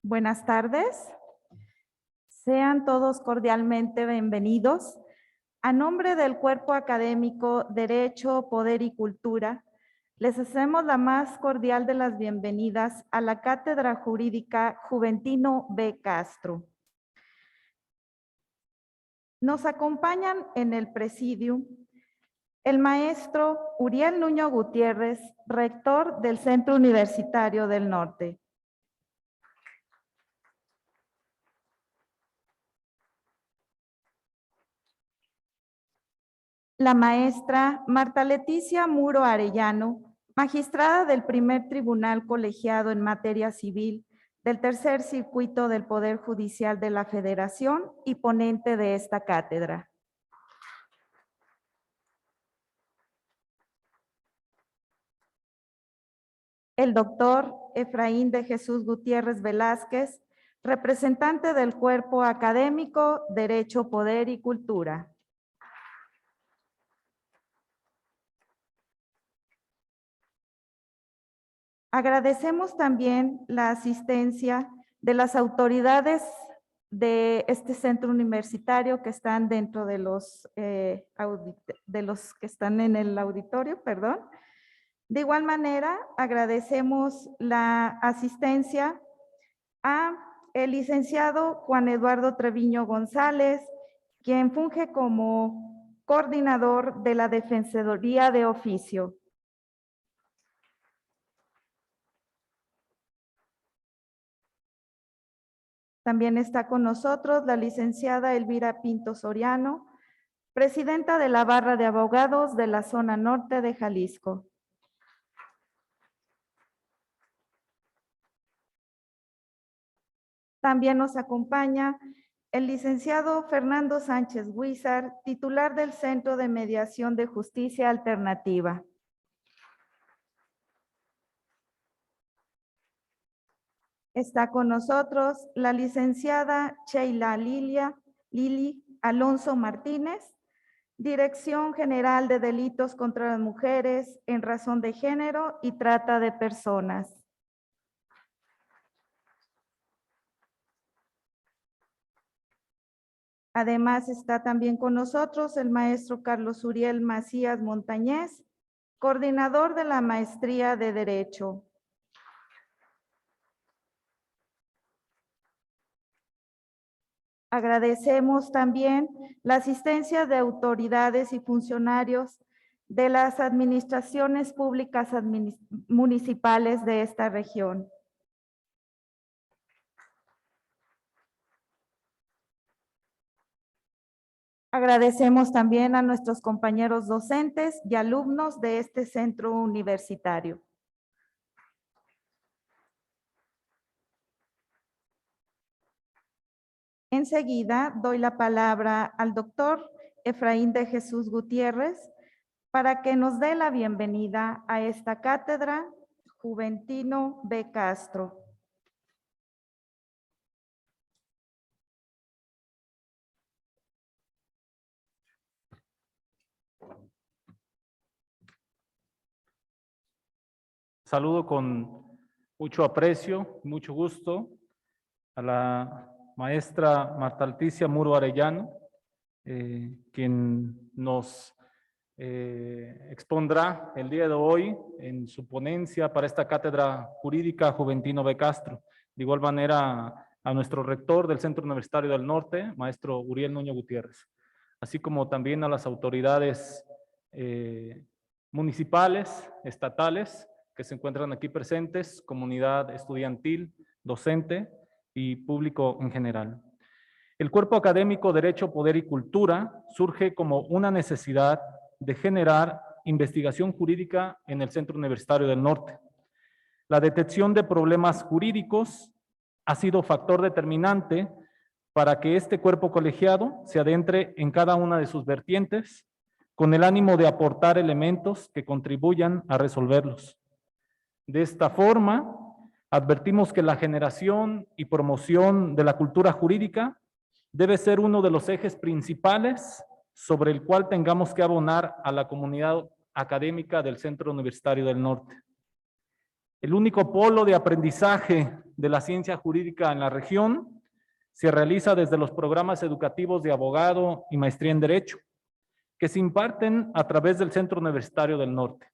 Buenas tardes. Sean todos cordialmente bienvenidos. A nombre del Cuerpo Académico Derecho, Poder y Cultura, les hacemos la más cordial de las bienvenidas a la Cátedra Jurídica Juventino B. Castro. Nos acompañan en el presidium el maestro Uriel Nuño Gutiérrez, rector del Centro Universitario del Norte. La maestra Marta Leticia Muro Arellano, magistrada del primer tribunal colegiado en materia civil del tercer circuito del Poder Judicial de la Federación y ponente de esta cátedra. El doctor Efraín de Jesús Gutiérrez Velázquez, representante del Cuerpo Académico Derecho, Poder y Cultura. Agradecemos también la asistencia de las autoridades de este centro universitario que están dentro de los que están en el auditorio, perdón. De igual manera, agradecemos la asistencia a el licenciado Juan Eduardo Treviño González, quien funge como coordinador de la Defensoría de Oficio. También está con nosotros la licenciada Elvira Pinto Soriano, presidenta de la Barra de Abogados de la Zona Norte de Jalisco. También nos acompaña el licenciado Fernando Sánchez Huizar, titular del Centro de Mediación de Justicia Alternativa. Está con nosotros la licenciada Sheila Lili Alonso Martínez, Dirección General de Delitos contra las Mujeres en razón de género y trata de personas. Además está también con nosotros el maestro Carlos Uriel Macías Montañez, coordinador de la Maestría de Derecho. Agradecemos también la asistencia de autoridades y funcionarios de las administraciones públicas municipales de esta región. Agradecemos también a nuestros compañeros docentes y alumnos de este centro universitario. Enseguida doy la palabra al doctor Efraín de Jesús Gutiérrez para que nos dé la bienvenida a esta cátedra Juventino B. Castro. Saludo con mucho aprecio, mucho gusto a la maestra Marta Leticia Muro Arellano, quien nos expondrá el día de hoy en su ponencia para esta cátedra jurídica Juventino B. Castro. De igual manera a nuestro rector del Centro Universitario del Norte, maestro Uriel Nuño Gutiérrez, así como también a las autoridades municipales, estatales, que se encuentran aquí presentes, comunidad estudiantil, docente y público en general. El Cuerpo Académico Derecho, Poder y Cultura surge como una necesidad de generar investigación jurídica en el Centro Universitario del Norte. La detección de problemas jurídicos ha sido factor determinante para que este cuerpo colegiado se adentre en cada una de sus vertientes con el ánimo de aportar elementos que contribuyan a resolverlos. De esta forma, advertimos que la generación y promoción de la cultura jurídica debe ser uno de los ejes principales sobre el cual tengamos que abonar a la comunidad académica del Centro Universitario del Norte. El único polo de aprendizaje de la ciencia jurídica en la región se realiza desde los programas educativos de abogado y maestría en Derecho, que se imparten a través del Centro Universitario del Norte.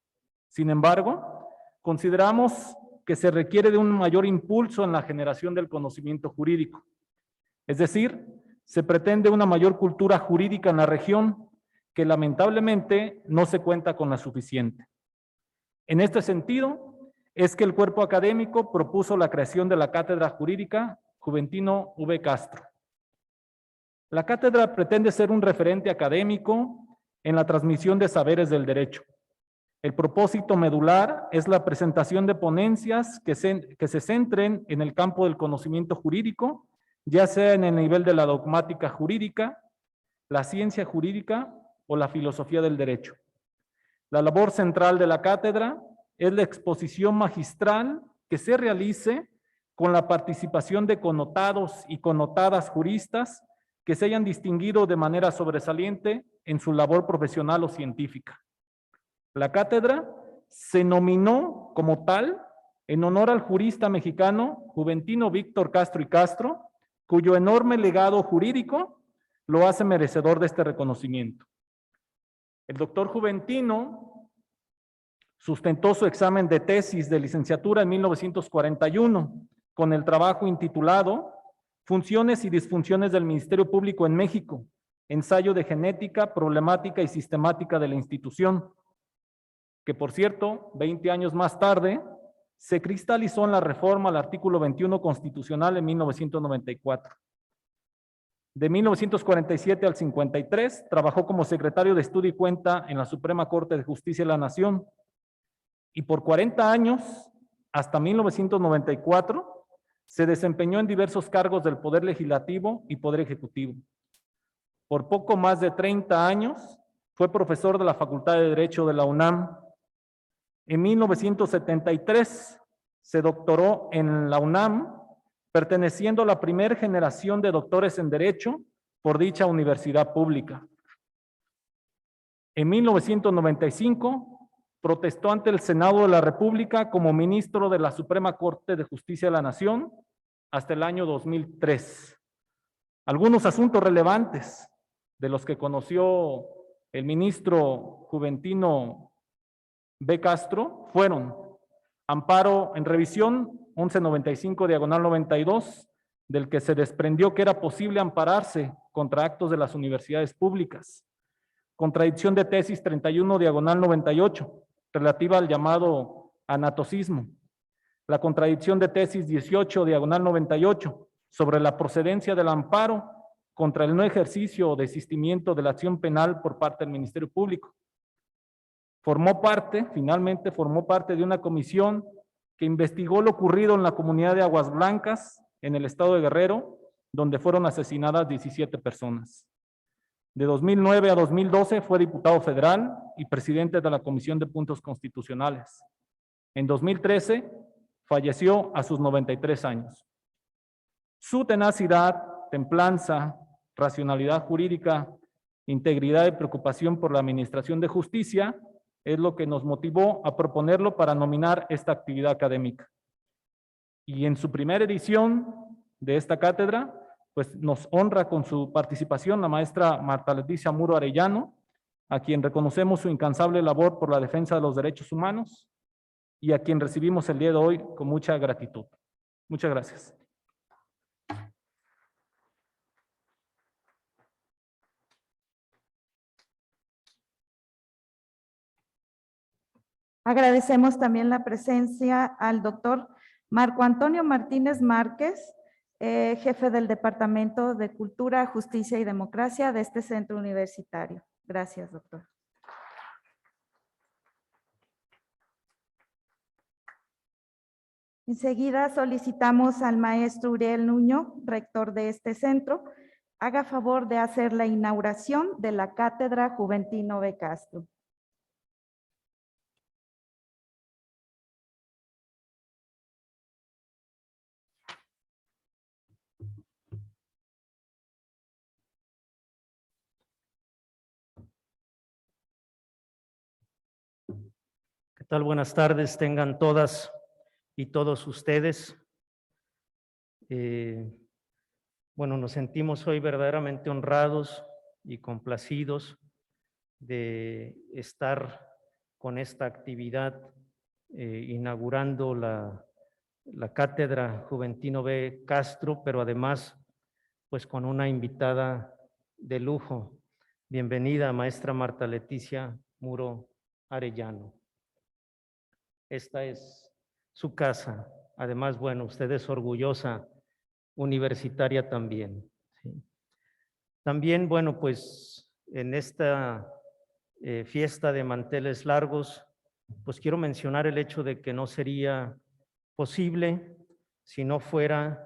Sin embargo, consideramos que se requiere de un mayor impulso en la generación del conocimiento jurídico. Es decir, se pretende una mayor cultura jurídica en la región que lamentablemente no se cuenta con la suficiente. En este sentido, es que el cuerpo académico propuso la creación de la Cátedra Jurídica Juventino V. Castro. La cátedra pretende ser un referente académico en la transmisión de saberes del derecho. El propósito medular es la presentación de ponencias que se centren en el campo del conocimiento jurídico, ya sea en el nivel de la dogmática jurídica, la ciencia jurídica o la filosofía del derecho. La labor central de la cátedra es la exposición magistral que se realice con la participación de connotados y connotadas juristas que se hayan distinguido de manera sobresaliente en su labor profesional o científica. La cátedra se nominó como tal en honor al jurista mexicano Juventino Víctor Castro y Castro, cuyo enorme legado jurídico lo hace merecedor de este reconocimiento. El doctor Juventino sustentó su examen de tesis de licenciatura en 1941 con el trabajo intitulado Funciones y disfunciones del Ministerio Público en México, ensayo de genética, problemática y sistemática de la institución, que por cierto, 20 años más tarde, se cristalizó en la reforma al artículo 21 constitucional en 1994. De 1947 al 53, trabajó como secretario de Estudio y Cuenta en la Suprema Corte de Justicia de la Nación, y por 40 años, hasta 1994, se desempeñó en diversos cargos del Poder Legislativo y Poder Ejecutivo. Por poco más de 30 años, fue profesor de la Facultad de Derecho de la UNAM. En 1973 se doctoró en la UNAM, perteneciendo a la primera generación de doctores en Derecho por dicha universidad pública. En 1995 protestó ante el Senado de la República como ministro de la Suprema Corte de Justicia de la Nación hasta el año 2003. Algunos asuntos relevantes de los que conoció el ministro Juventino V. Castro fueron amparo en revisión 1195/92, del que se desprendió que era posible ampararse contra actos de las universidades públicas. Contradicción de tesis 31/98, relativa al llamado anatocismo. La contradicción de tesis 18/98, sobre la procedencia del amparo contra el no ejercicio o desistimiento de la acción penal por parte del Ministerio Público. Finalmente formó parte de una comisión que investigó lo ocurrido en la comunidad de Aguas Blancas, en el estado de Guerrero, donde fueron asesinadas 17 personas. De 2009 a 2012 fue diputado federal y presidente de la Comisión de Puntos Constitucionales. En 2013 falleció a sus 93 años. Su tenacidad, templanza, racionalidad jurídica, integridad y preocupación por la administración de justicia es lo que nos motivó a proponerlo para nominar esta actividad académica. Y en su primera edición de esta cátedra, pues nos honra con su participación la maestra Marta Leticia Muro Arellano, a quien reconocemos su incansable labor por la defensa de los derechos humanos y a quien recibimos el día de hoy con mucha gratitud. Muchas gracias. Agradecemos también la presencia al doctor Marco Antonio Martínez Márquez, jefe del Departamento de Cultura, Justicia y Democracia de este centro universitario. Gracias, doctor. Enseguida solicitamos al maestro Uriel Nuño, rector de este centro, haga favor de hacer la inauguración de la Cátedra Juventino V. Castro. ¿Qué tal? Buenas tardes, tengan todas y todos ustedes. Bueno, nos sentimos hoy verdaderamente honrados y complacidos de estar con esta actividad, inaugurando la Cátedra Juventino B. Castro, pero además, pues con una invitada de lujo. Bienvenida, maestra Marta Leticia Muro Arellano. Esta es su casa. Además, bueno, usted es orgullosa universitaria también. ¿Sí? También, bueno, pues en esta fiesta de manteles largos, pues quiero mencionar el hecho de que no sería posible si no fuera,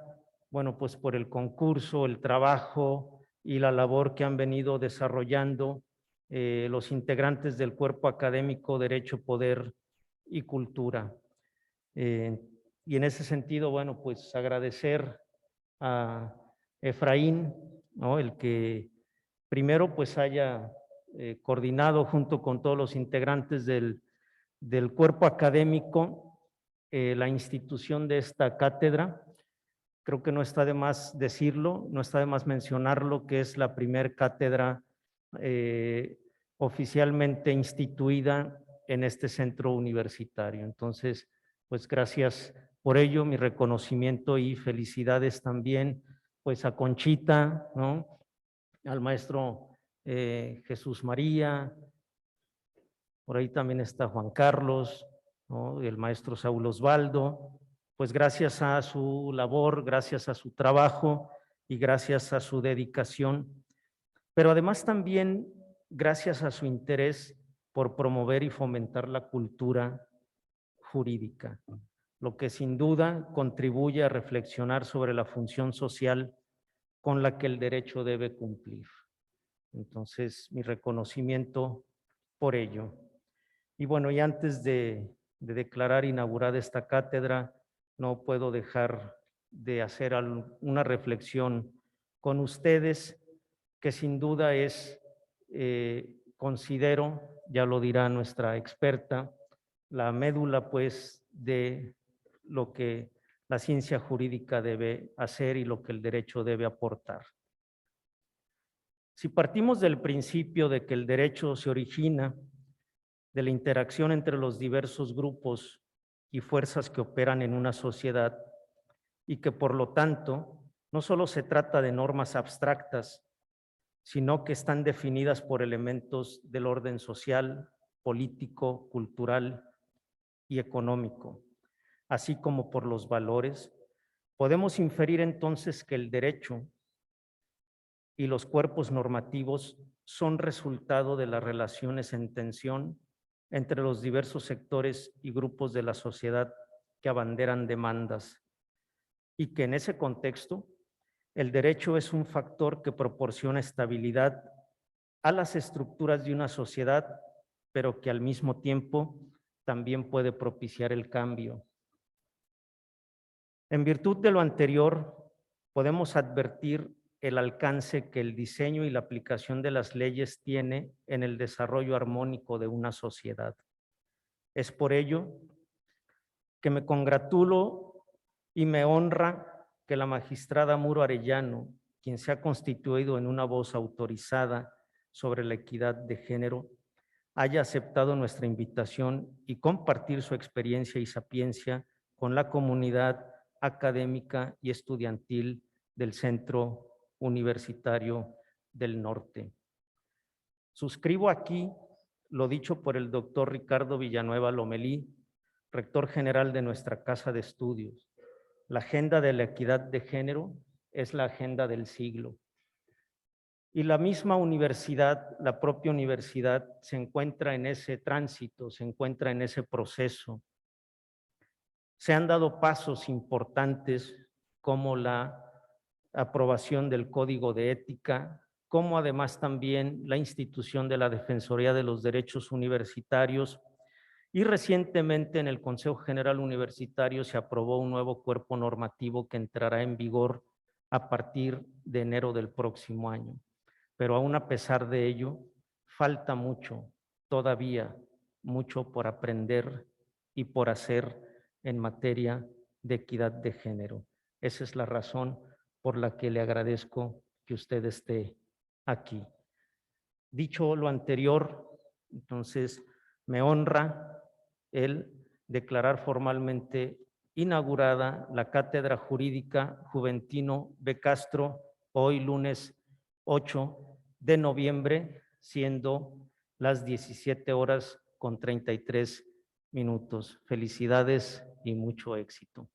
bueno, pues por el concurso, el trabajo y la labor que han venido desarrollando los integrantes del cuerpo académico Derecho, Poder y Cultura. Y en ese sentido, bueno, pues agradecer a Efraín, ¿no? El que primero pues haya coordinado junto con todos los integrantes del cuerpo académico la institución de esta cátedra. Creo que no está de más decirlo, no está de más mencionarlo, que es la primer cátedra oficialmente instituida en este centro universitario. Entonces, pues gracias por ello, mi reconocimiento y felicidades también, pues a Conchita, ¿no? Al maestro Jesús María, por ahí también está Juan Carlos, ¿no? El maestro Saúl Osvaldo. Pues gracias a su labor, gracias a su trabajo y gracias a su dedicación, pero además también gracias a su interés por promover y fomentar la cultura jurídica, lo que sin duda contribuye a reflexionar sobre la función social con la que el derecho debe cumplir. Entonces, mi reconocimiento por ello. Y bueno, y antes de declarar inaugurada esta cátedra, no puedo dejar de hacer una reflexión con ustedes, que sin duda es, considero, ya lo dirá nuestra experta, la médula pues de lo que la ciencia jurídica debe hacer y lo que el derecho debe aportar. Si partimos del principio de que el derecho se origina de la interacción entre los diversos grupos y fuerzas que operan en una sociedad, y que por lo tanto no solo se trata de normas abstractas, sino que están definidas por elementos del orden social, político, cultural y económico, así como por los valores, podemos inferir entonces que el derecho y los cuerpos normativos son resultado de las relaciones en tensión entre los diversos sectores y grupos de la sociedad que abanderan demandas, y que en ese contexto el derecho es un factor que proporciona estabilidad a las estructuras de una sociedad, pero que al mismo tiempo también puede propiciar el cambio. En virtud de lo anterior, podemos advertir el alcance que el diseño y la aplicación de las leyes tiene en el desarrollo armónico de una sociedad. Es por ello que me congratulo y me honra que la magistrada Muro Arellano, quien se ha constituido en una voz autorizada sobre la equidad de género, haya aceptado nuestra invitación y compartir su experiencia y sapiencia con la comunidad académica y estudiantil del Centro Universitario del Norte. Suscribo aquí lo dicho por el doctor Ricardo Villanueva Lomelí, rector general de nuestra Casa de Estudios. La agenda de la equidad de género es la agenda del siglo. Y la misma universidad, la propia universidad, se encuentra en ese tránsito, se encuentra en ese proceso. Se han dado pasos importantes como la aprobación del Código de Ética, como además también la institución de la Defensoría de los Derechos Universitarios, y recientemente en el Consejo General Universitario se aprobó un nuevo cuerpo normativo que entrará en vigor a partir de enero del próximo año. Pero aún a pesar de ello, falta mucho, todavía mucho por aprender y por hacer en materia de equidad de género. Esa es la razón por la que le agradezco que usted esté aquí. Dicho lo anterior, entonces me honra el declarar formalmente inaugurada la Cátedra Jurídica Juventino B. Castro, hoy lunes 8 de noviembre, siendo las 17:33. Felicidades y mucho éxito.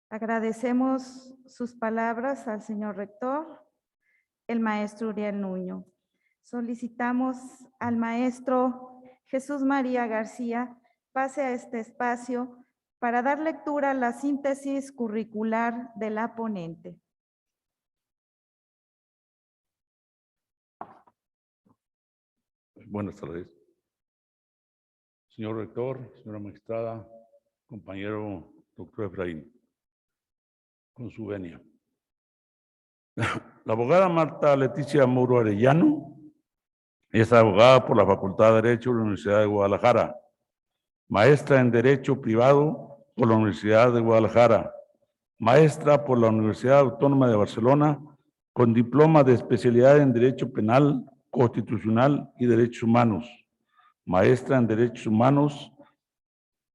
Agradecemos sus palabras al señor rector, el maestro Uriel Nuño. Solicitamos al maestro Jesús María García pase a este espacio para dar lectura a la síntesis curricular de la ponente. Buenas tardes. Señor rector, señora magistrada, compañero doctor Efraín, con su venia. La abogada Marta Leticia Muro Arellano es abogada por la Facultad de Derecho de la Universidad de Guadalajara, maestra en Derecho Privado por la Universidad de Guadalajara, maestra por la Universidad Autónoma de Barcelona, con diploma de especialidad en Derecho Penal, Constitucional y Derechos Humanos, maestra en Derechos Humanos,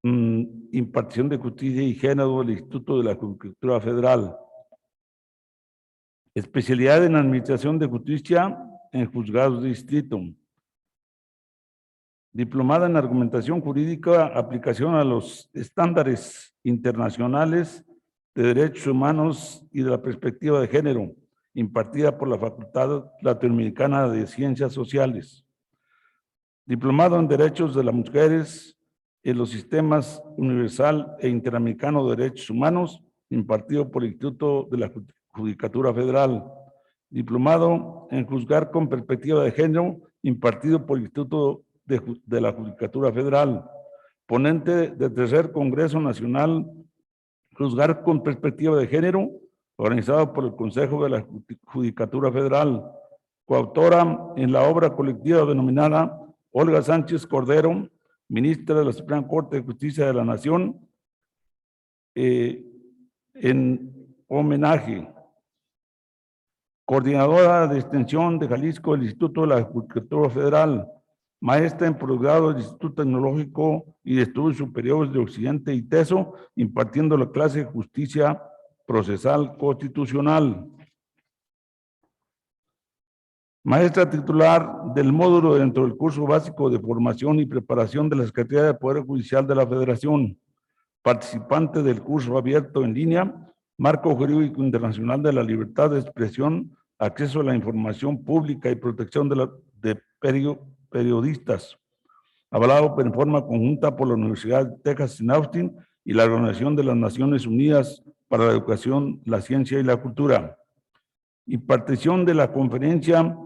impartición de justicia y género del Instituto de la Judicatura Federal, especialidad en Administración de Justicia en Juzgados de Distrito, diplomada en Argumentación Jurídica, aplicación a los estándares internacionales de Derechos Humanos y de la perspectiva de género, impartida por la Facultad Latinoamericana de Ciencias Sociales, diplomado en Derechos de las Mujeres en los Sistemas Universal e Interamericano de Derechos Humanos, impartido por el Instituto de la Judicatura Federal, diplomado en Juzgar con Perspectiva de Género, impartido por el Instituto de la Judicatura Federal, ponente del tercer Congreso Nacional Juzgar con Perspectiva de Género, organizado por el Consejo de la Judicatura Federal, coautora en la obra colectiva denominada Olga Sánchez Cordero, ministra de la Suprema Corte de Justicia de la Nación, en homenaje. Coordinadora de Extensión de Jalisco del Instituto de la Judicatura Federal, maestra en posgrado del Instituto Tecnológico y de Estudios Superiores de Occidente y TESO, impartiendo la clase de Justicia Procesal Constitucional. Maestra titular del módulo dentro del curso básico de formación y preparación de la Secretaría del Poder Judicial de la Federación. Participante del curso abierto en línea, Marco Jurídico Internacional de la Libertad de Expresión, Acceso a la Información Pública y Protección de Periodistas, avalado en forma conjunta por la Universidad de Texas en Austin y la Organización de las Naciones Unidas para la Educación, la Ciencia y la Cultura. Impartición de la conferencia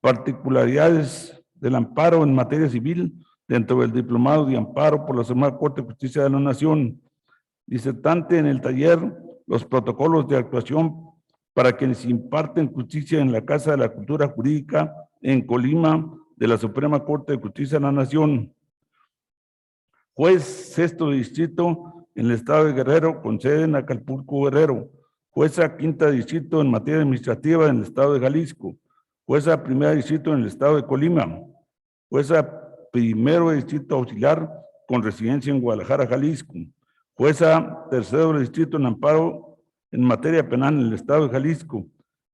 Particularidades del Amparo en Materia Civil dentro del Diplomado de Amparo por la Suprema Corte de Justicia de la Nación. Disertante en el taller Los protocolos de actuación para quienes imparten justicia en la Casa de la Cultura Jurídica en Colima de la Suprema Corte de Justicia de la Nación. Juez sexto de distrito en el estado de Guerrero con sede en Acapulco, Guerrero. Jueza quinta de distrito en materia administrativa en el estado de Jalisco. Jueza primera de distrito en el estado de Colima. Jueza primero de distrito auxiliar con residencia en Guadalajara, Jalisco. Jueza tercero de distrito en amparo en materia penal en el estado de Jalisco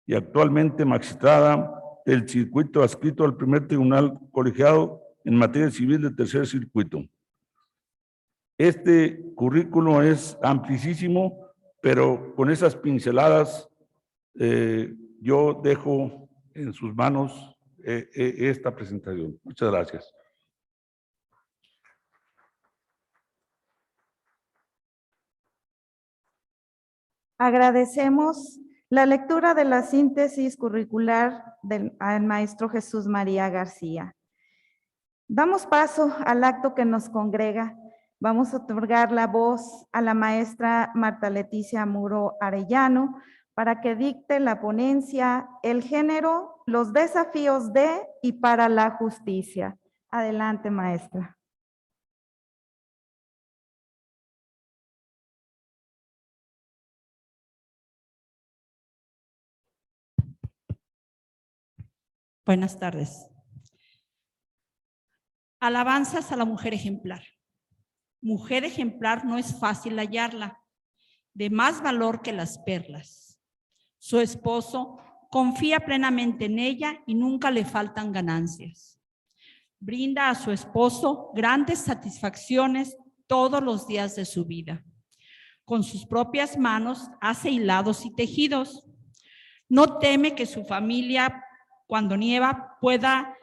y actualmente magistrada del circuito adscrito al primer tribunal colegiado en materia civil del tercer circuito. Este currículo es amplísimo, pero con esas pinceladas yo dejo en sus manos esta presentación. Muchas gracias. Agradecemos la lectura de la síntesis curricular al maestro Jesús María García. Damos paso al acto que nos congrega. Vamos a otorgar la voz a la maestra Marta Leticia Muro Arellano para que dicte la ponencia El género, los desafíos de y para la justicia. Adelante, maestra. Buenas tardes. Alabanzas a la mujer ejemplar. Mujer ejemplar no es fácil hallarla, de más valor que las perlas. Su esposo confía plenamente en ella y nunca le faltan ganancias. Brinda a su esposo grandes satisfacciones todos los días de su vida. Con sus propias manos hace hilados y tejidos. No teme que su familia, cuando nieva, pueda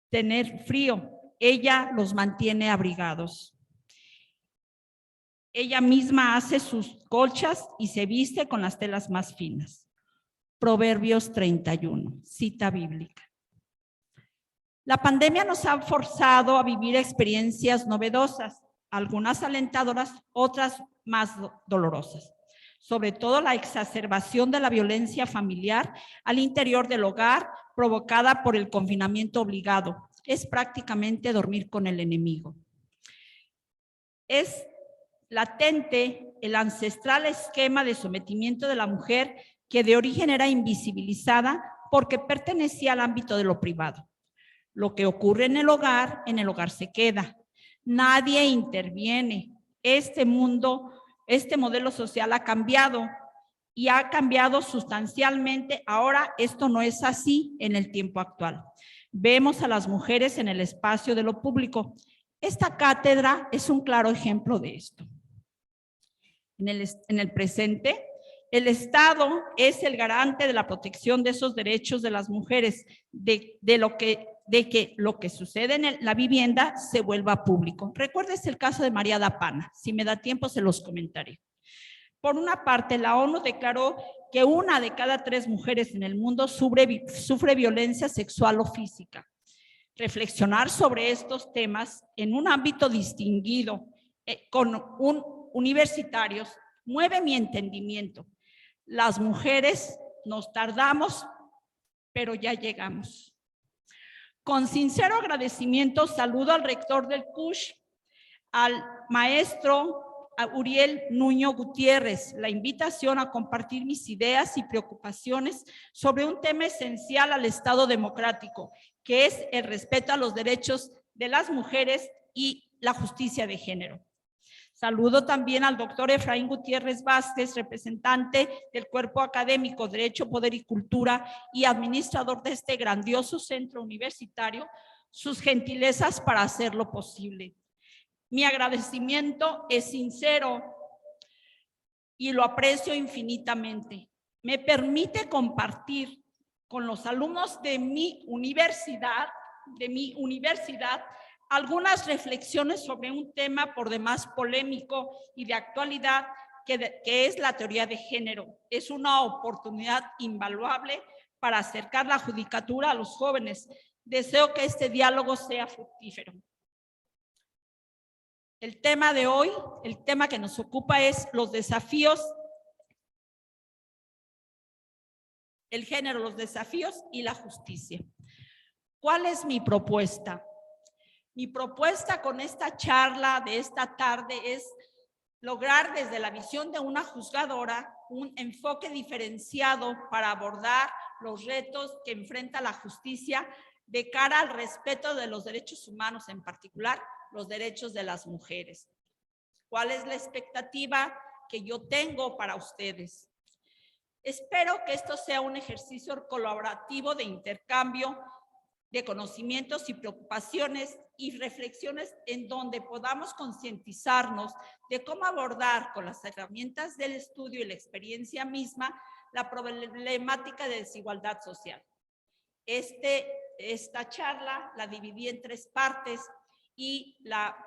tener frío. Ella los mantiene abrigados. Ella misma hace sus colchas y se viste con las telas más finas. Proverbios 31, cita bíblica. La pandemia nos ha forzado a vivir experiencias novedosas, algunas alentadoras, otras más dolorosas. Sobre todo la exacerbación de la violencia familiar al interior del hogar provocada por el confinamiento obligado. Es prácticamente dormir con el enemigo. Es latente el ancestral esquema de sometimiento de la mujer que de origen era invisibilizada porque pertenecía al ámbito de lo privado. Lo que ocurre en el hogar se queda. Nadie interviene. Este modelo social ha cambiado y ha cambiado sustancialmente. Ahora esto no es así en el tiempo actual. Vemos a las mujeres en el espacio de lo público. Esta cátedra es un claro ejemplo de esto. En el presente, el Estado es el garante de la protección de esos derechos de las mujeres, de que lo que sucede en la vivienda se vuelva público. Recuerdes el caso de María Dapana. Si me da tiempo, se los comentaré. Por una parte, la ONU declaró que 1 de cada 3 mujeres en el mundo sufre violencia sexual o física. Reflexionar sobre estos temas en un ámbito distinguido con universitarios mueve mi entendimiento. Las mujeres nos tardamos, pero ya llegamos. Con sincero agradecimiento saludo al rector del CUSH, al maestro Uriel Nuño Gutiérrez, la invitación a compartir mis ideas y preocupaciones sobre un tema esencial al Estado democrático, que es el respeto a los derechos de las mujeres y la justicia de género. Saludo también al doctor Efraín Gutiérrez Vázquez, representante del Cuerpo Académico Derecho, Poder y Cultura y administrador de este grandioso centro universitario, sus gentilezas para hacerlo posible. Mi agradecimiento es sincero y lo aprecio infinitamente. Me permite compartir con los alumnos de mi universidad, algunas reflexiones sobre un tema por demás polémico y de actualidad que es la teoría de género. Es una oportunidad invaluable para acercar la judicatura a los jóvenes. Deseo que este diálogo sea fructífero. El tema de hoy, el tema que nos ocupa es los desafíos, el género, los desafíos y la justicia. ¿Cuál es mi propuesta? Mi propuesta con esta charla de esta tarde es lograr desde la visión de una juzgadora un enfoque diferenciado para abordar los retos que enfrenta la justicia de cara al respeto de los derechos humanos, en particular los derechos de las mujeres. ¿Cuál es la expectativa que yo tengo para ustedes? Espero que esto sea un ejercicio colaborativo de intercambio de conocimientos y preocupaciones y reflexiones en donde podamos concientizarnos de cómo abordar con las herramientas del estudio y la experiencia misma la problemática de desigualdad social. Esta charla la dividí en 3 partes y la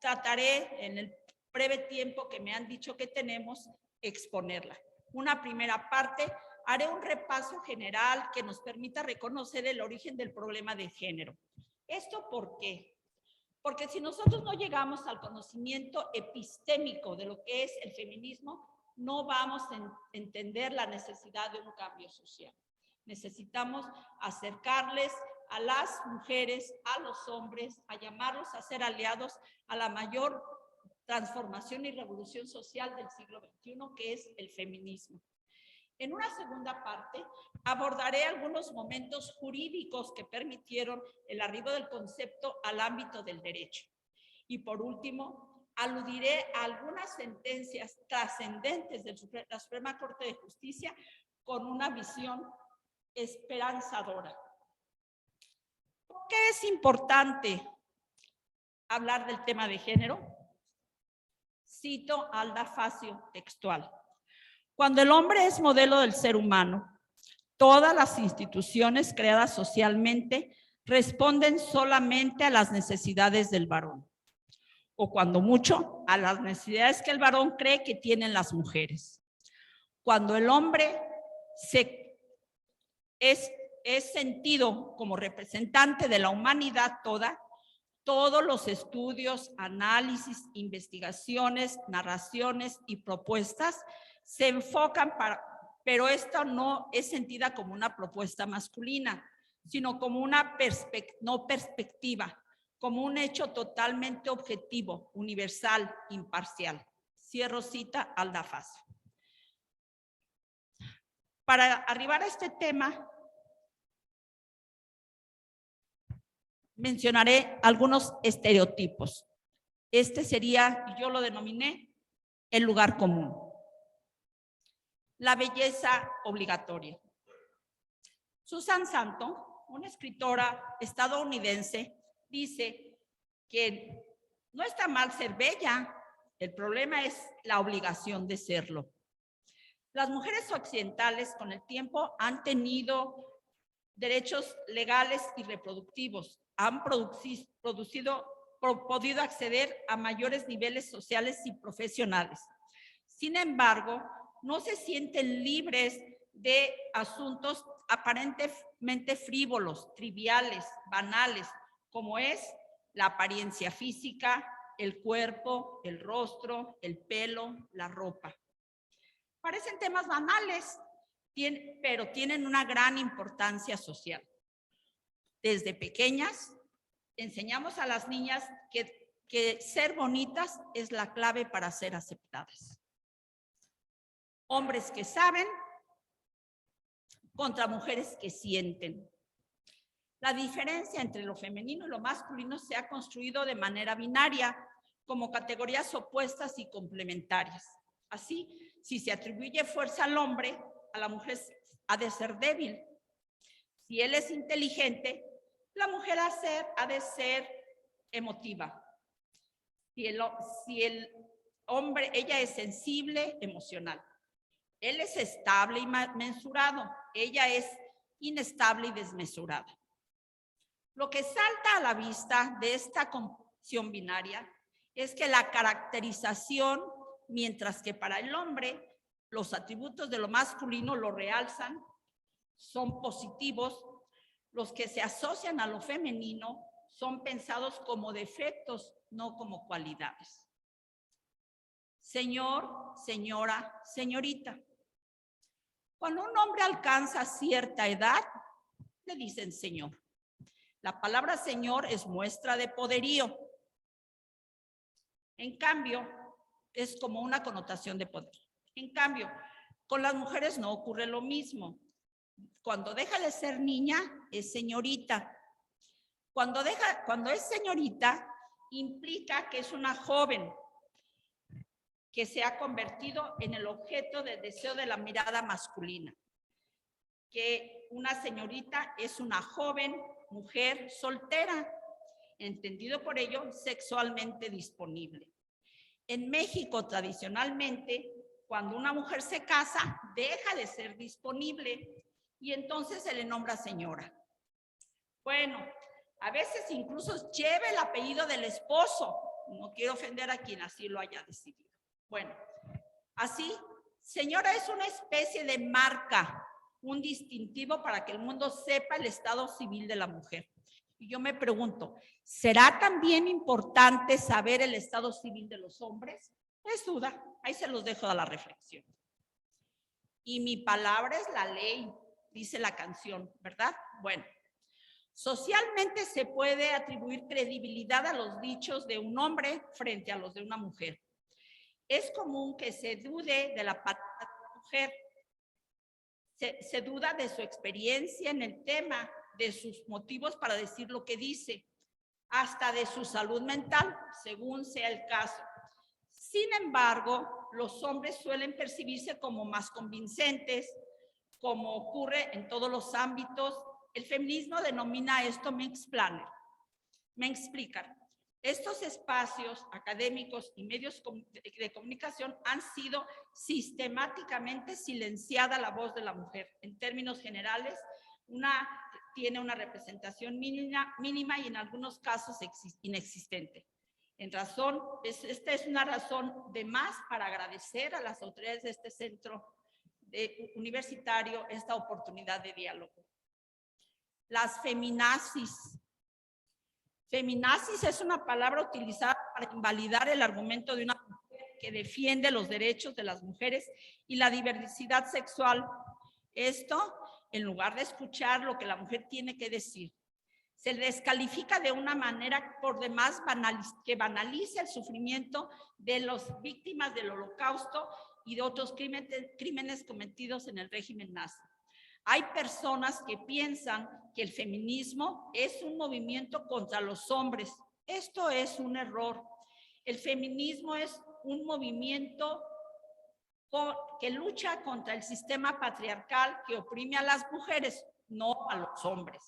trataré en el breve tiempo que me han dicho que tenemos exponerla. Una primera parte, haré un repaso general que nos permita reconocer el origen del problema de género. ¿Esto por qué? Porque si nosotros no llegamos al conocimiento epistémico de lo que es el feminismo, no vamos a entender la necesidad de un cambio social. Necesitamos acercarles a las mujeres, a los hombres, a llamarlos a ser aliados a la mayor transformación y revolución social del siglo XXI, que es el feminismo. En una segunda parte, abordaré algunos momentos jurídicos que permitieron el arribo del concepto al ámbito del derecho. Y por último, aludiré a algunas sentencias trascendentes de la Suprema Corte de Justicia con una visión esperanzadora. ¿Por qué es importante hablar del tema de género? Cito a Alda Facio textual. Cuando el hombre es modelo del ser humano, todas las instituciones creadas socialmente responden solamente a las necesidades del varón, o cuando mucho, a las necesidades que el varón cree que tienen las mujeres. Cuando el hombre es sentido como representante de la humanidad toda, todos los estudios, análisis, investigaciones, narraciones y propuestas se enfocan pero esta no es sentida como una propuesta masculina, sino como una perspectiva, como un hecho totalmente objetivo, universal, imparcial. Cierro cita, Alda Facio. Para arribar a este tema, mencionaré algunos estereotipos. Este sería, yo lo denominé, el lugar común. La belleza obligatoria. Susan Sontag, una escritora estadounidense, dice que no está mal ser bella, el problema es la obligación de serlo. Las mujeres occidentales con el tiempo han tenido derechos legales y reproductivos, han podido acceder a mayores niveles sociales y profesionales. Sin embargo, no se sienten libres de asuntos aparentemente frívolos, triviales, banales, como es la apariencia física, el cuerpo, el rostro, el pelo, la ropa. Parecen temas banales, pero tienen una gran importancia social. Desde pequeñas, enseñamos a las niñas que ser bonitas es la clave para ser aceptadas. Hombres que saben contra mujeres que sienten. La diferencia entre lo femenino y lo masculino se ha construido de manera binaria, como categorías opuestas y complementarias. Así, si se atribuye fuerza al hombre, a la mujer ha de ser débil. Si él es inteligente, la mujer ha de ser emotiva. Si el hombre, ella es sensible, emocional. Él es estable y mensurado, ella es inestable y desmesurada. Lo que salta a la vista de esta concepción binaria es que la caracterización, mientras que para el hombre los atributos de lo masculino lo realzan, son positivos, los que se asocian a lo femenino son pensados como defectos, no como cualidades. Señor, señora, señorita. Cuando un hombre alcanza cierta edad, le dicen señor. La palabra señor es muestra de poderío. En cambio, es como una connotación de poder. En cambio, con las mujeres no ocurre lo mismo. Cuando deja de ser niña, es señorita. Cuando es señorita, implica que es una joven que se ha convertido en el objeto del deseo de la mirada masculina. Que una señorita es una joven mujer soltera, entendido por ello sexualmente disponible. En México, tradicionalmente, cuando una mujer se casa, deja de ser disponible y entonces se le nombra señora. Bueno, a veces incluso lleva el apellido del esposo. No quiero ofender a quien así lo haya decidido. Bueno, así, señora es una especie de marca, un distintivo para que el mundo sepa el estado civil de la mujer. Y yo me pregunto, ¿será también importante saber el estado civil de los hombres? Es duda, ahí se los dejo a la reflexión. Y mi palabra es la ley, dice la canción, ¿verdad? Bueno, socialmente se puede atribuir credibilidad a los dichos de un hombre frente a los de una mujer. Es común que se dude de la palabra de la mujer, se duda de su experiencia en el tema, de sus motivos para decir lo que dice, hasta de su salud mental, según sea el caso. Sin embargo, los hombres suelen percibirse como más convincentes, como ocurre en todos los ámbitos. El feminismo denomina esto mansplaining. Me explican. Estos espacios académicos y medios de comunicación han sido sistemáticamente silenciada la voz de la mujer. En términos generales, tiene una representación mínima y en algunos casos inexistente. Esta es una razón de más para agradecer a las autoridades de este centro universitario esta oportunidad de diálogo. Las feminazis. Feminazis es una palabra utilizada para invalidar el argumento de una mujer que defiende los derechos de las mujeres y la diversidad sexual. Esto, en lugar de escuchar lo que la mujer tiene que decir, se descalifica de una manera por demás que banaliza el sufrimiento de las víctimas del Holocausto y de otros crímenes cometidos en el régimen nazi. Hay personas que piensan que el feminismo es un movimiento contra los hombres. Esto es un error. El feminismo es un movimiento que lucha contra el sistema patriarcal que oprime a las mujeres, no a los hombres.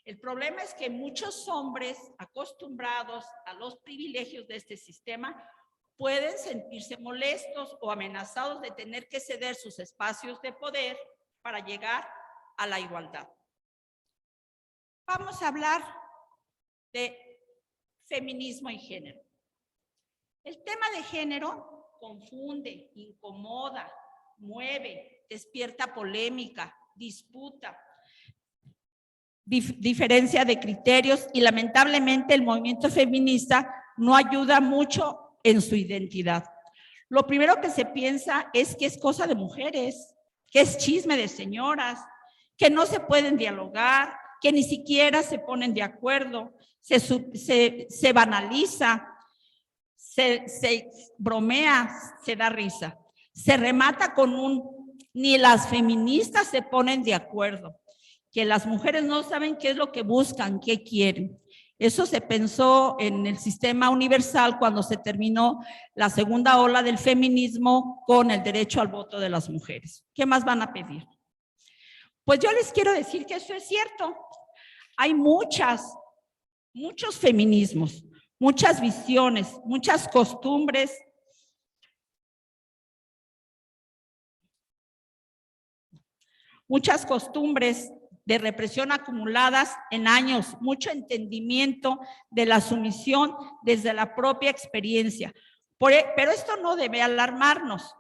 El problema es que muchos hombres acostumbrados a los privilegios de este sistema pueden sentirse molestos o amenazados de tener que ceder sus espacios de poder para llegar a la igualdad. Vamos a hablar de feminismo y género. El tema de género confunde, incomoda, mueve, despierta polémica, disputa, diferencia de criterios y lamentablemente el movimiento feminista no ayuda mucho en su identidad. Lo primero que se piensa es que es cosa de mujeres, que es chisme de señoras, que no se pueden dialogar, que ni siquiera se ponen de acuerdo, se banaliza, se bromea, se da risa. Se remata con ni las feministas se ponen de acuerdo, que las mujeres no saben qué es lo que buscan, qué quieren. Eso se pensó en el sistema universal cuando se terminó la segunda ola del feminismo con el derecho al voto de las mujeres. ¿Qué más van a pedir? Pues yo les quiero decir que eso es cierto. Hay muchos feminismos, muchas visiones, muchas costumbres. Muchas costumbres de represión acumuladas en años, mucho entendimiento de la sumisión desde la propia experiencia. Pero esto no debe alarmarnos.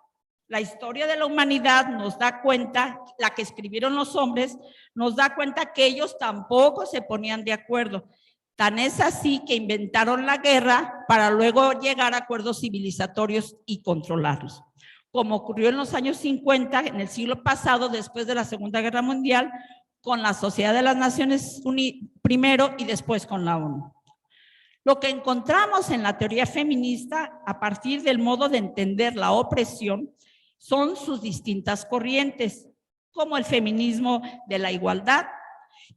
La historia de la humanidad nos da cuenta, la que escribieron los hombres, nos da cuenta que ellos tampoco se ponían de acuerdo. Tan es así que inventaron la guerra para luego llegar a acuerdos civilizatorios y controlarlos. Como ocurrió en los años 50, en el siglo pasado, después de la Segunda Guerra Mundial, con la Sociedad de las Naciones Unidas primero y después con la ONU. Lo que encontramos en la teoría feminista, a partir del modo de entender la opresión, son sus distintas corrientes, como el feminismo de la igualdad,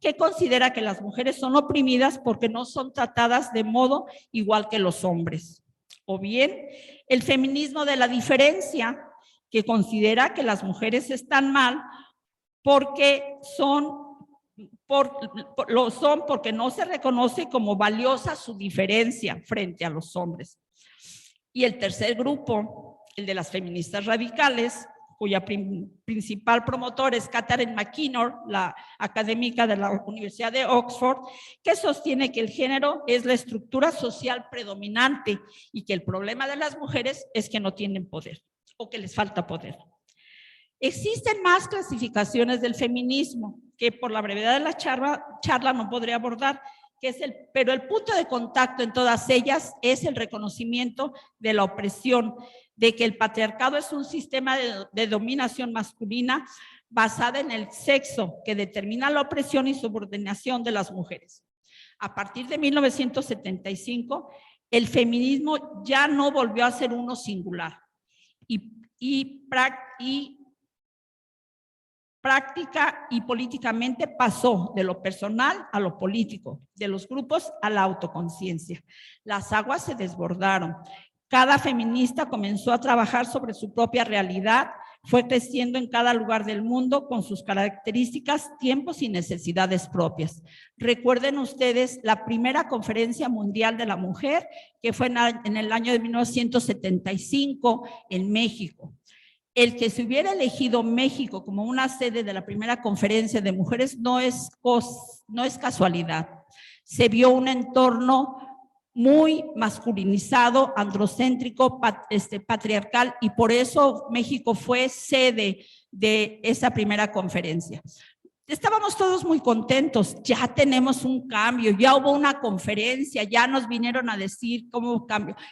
que considera que las mujeres son oprimidas porque no son tratadas de modo igual que los hombres. O bien, el feminismo de la diferencia, que considera que las mujeres están mal porque porque no se reconoce como valiosa su diferencia frente a los hombres. Y el tercer grupo, el de las feministas radicales, cuya principal promotor es Catherine McKinnon, la académica de la Universidad de Oxford, que sostiene que el género es la estructura social predominante y que el problema de las mujeres es que no tienen poder o que les falta poder. Existen más clasificaciones del feminismo que por la brevedad de la charla no podré abordar, pero el punto de contacto en todas ellas es el reconocimiento de la opresión, de que el patriarcado es un sistema de dominación masculina basada en el sexo que determina la opresión y subordinación de las mujeres. A partir de 1975, el feminismo ya no volvió a ser uno singular y práctica y políticamente pasó de lo personal a lo político, de los grupos a la autoconciencia. Las aguas se desbordaron. Cada feminista comenzó a trabajar sobre su propia realidad, fue creciendo en cada lugar del mundo con sus características, tiempos y necesidades propias. Recuerden ustedes la primera conferencia mundial de la mujer, que fue en el año de 1975 en México. El que se hubiera elegido México como una sede de la primera conferencia de mujeres no es casualidad. Se vio un entorno muy masculinizado, androcéntrico, patriarcal, y por eso México fue sede de esa primera conferencia. Estábamos todos muy contentos, ya tenemos un cambio, ya hubo una conferencia, ya nos vinieron a decir cómo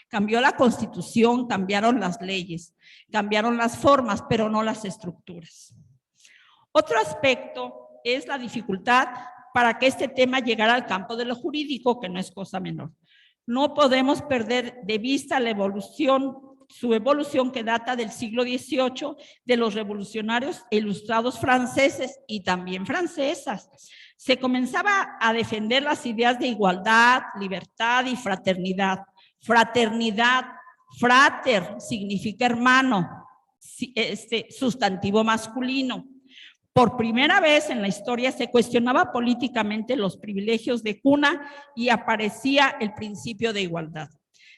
cambió la Constitución, cambiaron las leyes, cambiaron las formas, pero no las estructuras. Otro aspecto es la dificultad para que este tema llegara al campo de lo jurídico, que no es cosa menor. No podemos perder de vista la evolución, su evolución que data del siglo XVIII, de los revolucionarios e ilustrados franceses y también francesas. Se comenzaba a defender las ideas de igualdad, libertad y fraternidad. Fraternidad, frater significa hermano, sustantivo masculino. Por primera vez en la historia se cuestionaba políticamente los privilegios de cuna y aparecía el principio de igualdad.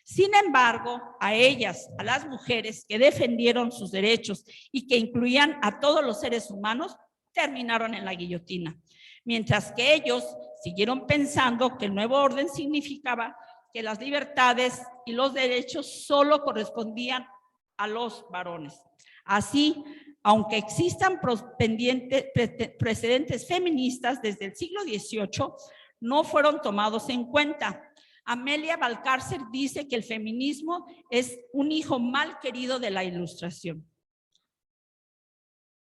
Sin embargo, a ellas, a las mujeres que defendieron sus derechos y que incluían a todos los seres humanos, terminaron en la guillotina. Mientras que ellos siguieron pensando que el nuevo orden significaba que las libertades y los derechos solo correspondían a los varones. Así, aunque existan precedentes feministas desde el siglo XVIII, no fueron tomados en cuenta. Amelia Valcárcel dice que el feminismo es un hijo mal querido de la Ilustración.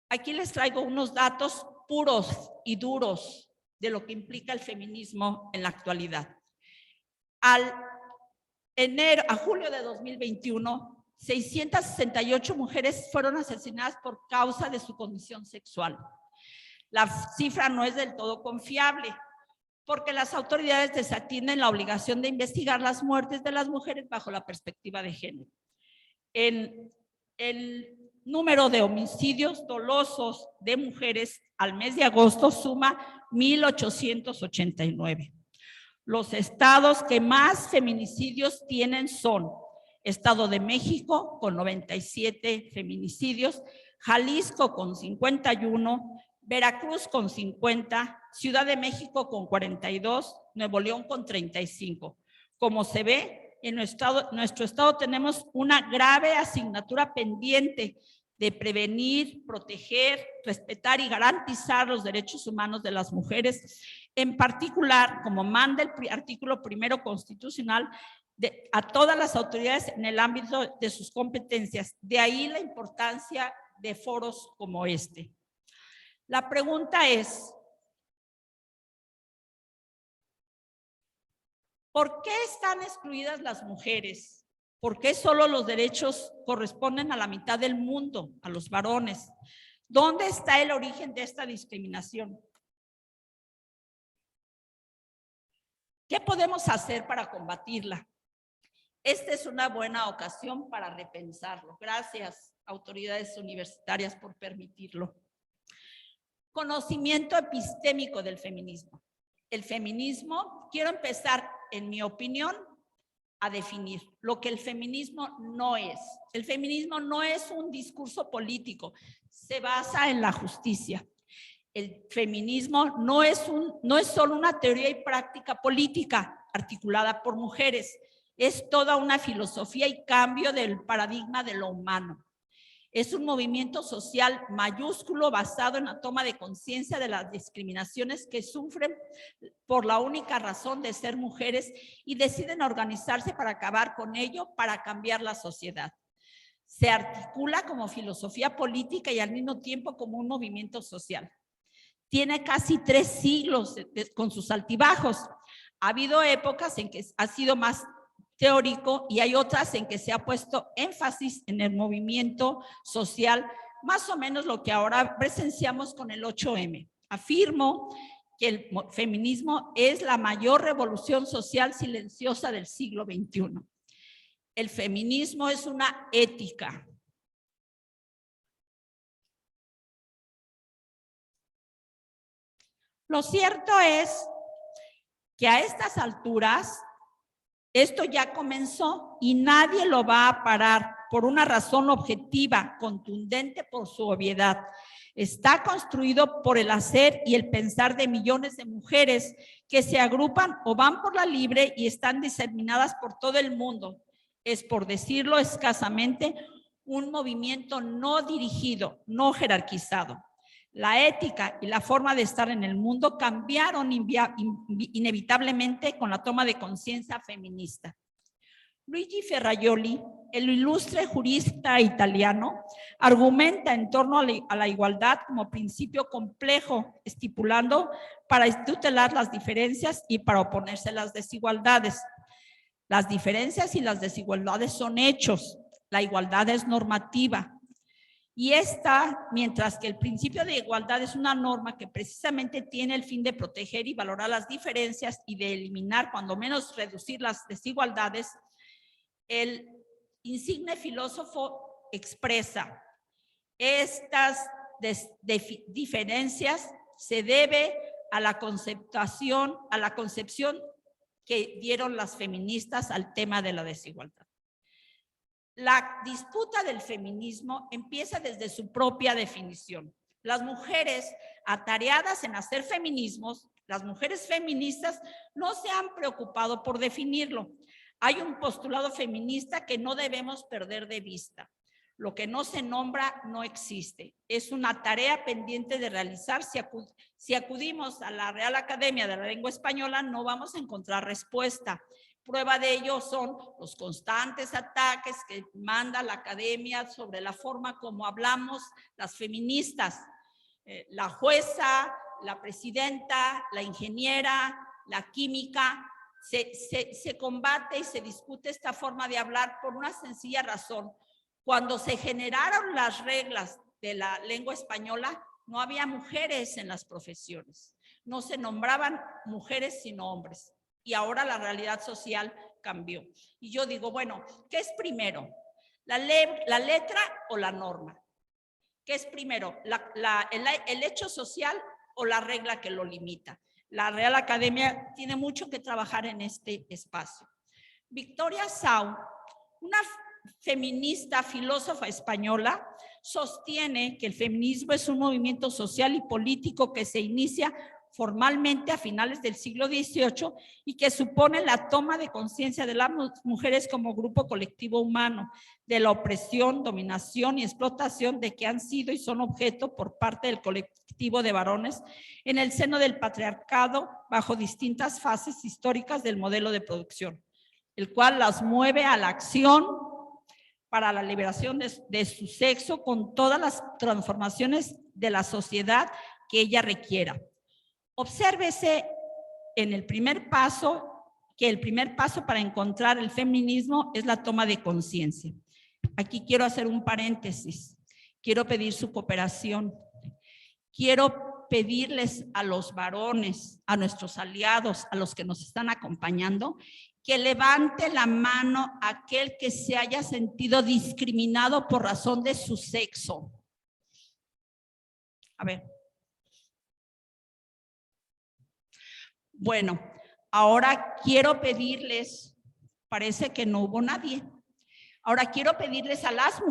Aquí les traigo unos datos puros y duros de lo que implica el feminismo en la actualidad. A julio de 2021, 668 mujeres fueron asesinadas por causa de su condición sexual. La cifra no es del todo confiable, porque las autoridades desatienden la obligación de investigar las muertes de las mujeres bajo la perspectiva de género. El número de homicidios dolosos de mujeres al mes de agosto suma 1,889. Los estados que más feminicidios tienen son Estado de México con 97 feminicidios, Jalisco con 51, Veracruz con 50, Ciudad de México con 42, Nuevo León con 35. Como se ve, en nuestro estado tenemos una grave asignatura pendiente de prevenir, proteger, respetar y garantizar los derechos humanos de las mujeres, en particular, como manda el artículo 1 constitucional, a todas las autoridades en el ámbito de sus competencias. De ahí la importancia de foros como este. La pregunta es, ¿por qué están excluidas las mujeres? ¿Por qué solo los derechos corresponden a la mitad del mundo, a los varones? ¿Dónde está el origen de esta discriminación? ¿Qué podemos hacer para combatirla? Esta es una buena ocasión para repensarlo. Gracias, autoridades universitarias, por permitirlo. Conocimiento epistémico del feminismo. El feminismo, quiero empezar, en mi opinión, a definir lo que el feminismo no es. El feminismo no es un discurso político, se basa en la justicia. El feminismo no es solo una teoría y práctica política articulada por mujeres, es toda una filosofía y cambio del paradigma de lo humano. Es un movimiento social mayúsculo basado en la toma de conciencia de las discriminaciones que sufren por la única razón de ser mujeres y deciden organizarse para acabar con ello, para cambiar la sociedad. Se articula como filosofía política y al mismo tiempo como un movimiento social. Tiene casi 3 siglos con sus altibajos. Ha habido épocas en que ha sido más teórico y hay otras en que se ha puesto énfasis en el movimiento social, más o menos lo que ahora presenciamos con el 8M. Afirmo que el feminismo es la mayor revolución social silenciosa del siglo XXI. El feminismo es una ética. Lo cierto es que a estas alturas esto ya comenzó y nadie lo va a parar por una razón objetiva, contundente por su obviedad. Está construido por el hacer y el pensar de millones de mujeres que se agrupan o van por la libre y están diseminadas por todo el mundo. Es, por decirlo escasamente, un movimiento no dirigido, no jerarquizado. La ética y la forma de estar en el mundo cambiaron inevitablemente con la toma de conciencia feminista. Luigi Ferrajoli, el ilustre jurista italiano, argumenta en torno a la igualdad como principio complejo, estipulando para tutelar las diferencias y para oponerse a las desigualdades. Las diferencias y las desigualdades son hechos, la igualdad es normativa. Y esta, mientras que el principio de igualdad es una norma que precisamente tiene el fin de proteger y valorar las diferencias y de eliminar, cuando menos reducir las desigualdades, el insigne filósofo expresa: estas diferencias se debe a la concepción que dieron las feministas al tema de la desigualdad. La disputa del feminismo empieza desde su propia definición. Las mujeres atareadas en hacer feminismos, las mujeres feministas, no se han preocupado por definirlo. Hay un postulado feminista que no debemos perder de vista. Lo que no se nombra no existe. Es una tarea pendiente de realizar. Si acudimos a la Real Academia de la Lengua Española, no vamos a encontrar respuesta. Prueba de ello son los constantes ataques que manda la academia sobre la forma como hablamos las feministas. La jueza, la presidenta, la ingeniera, la química, se combate y se discute esta forma de hablar por una sencilla razón. Cuando se generaron las reglas de la lengua española, no había mujeres en las profesiones. No se nombraban mujeres sino hombres. Y ahora la realidad social cambió. Y yo digo, bueno, ¿qué es primero? ¿La letra o la norma? ¿Qué es primero? ¿El hecho social o la regla que lo limita? La Real Academia tiene mucho que trabajar en este espacio. Victoria Sau, una feminista filósofa española, sostiene que el feminismo es un movimiento social y político que se inicia formalmente a finales del siglo XVIII y que supone la toma de conciencia de las mujeres como grupo colectivo humano, de la opresión, dominación y explotación de que han sido y son objeto por parte del colectivo de varones en el seno del patriarcado bajo distintas fases históricas del modelo de producción, el cual las mueve a la acción para la liberación de su sexo con todas las transformaciones de la sociedad que ella requiera. Obsérvese en el primer paso, que el primer paso para encontrar el feminismo es la toma de conciencia. Aquí quiero hacer un paréntesis. Quiero pedir su cooperación. Quiero pedirles a los varones, a nuestros aliados, a los que nos están acompañando, que levante la mano aquel que se haya sentido discriminado por razón de su sexo. A ver. Bueno, ahora quiero pedirles, parece que no hubo nadie. Ahora quiero pedirles a las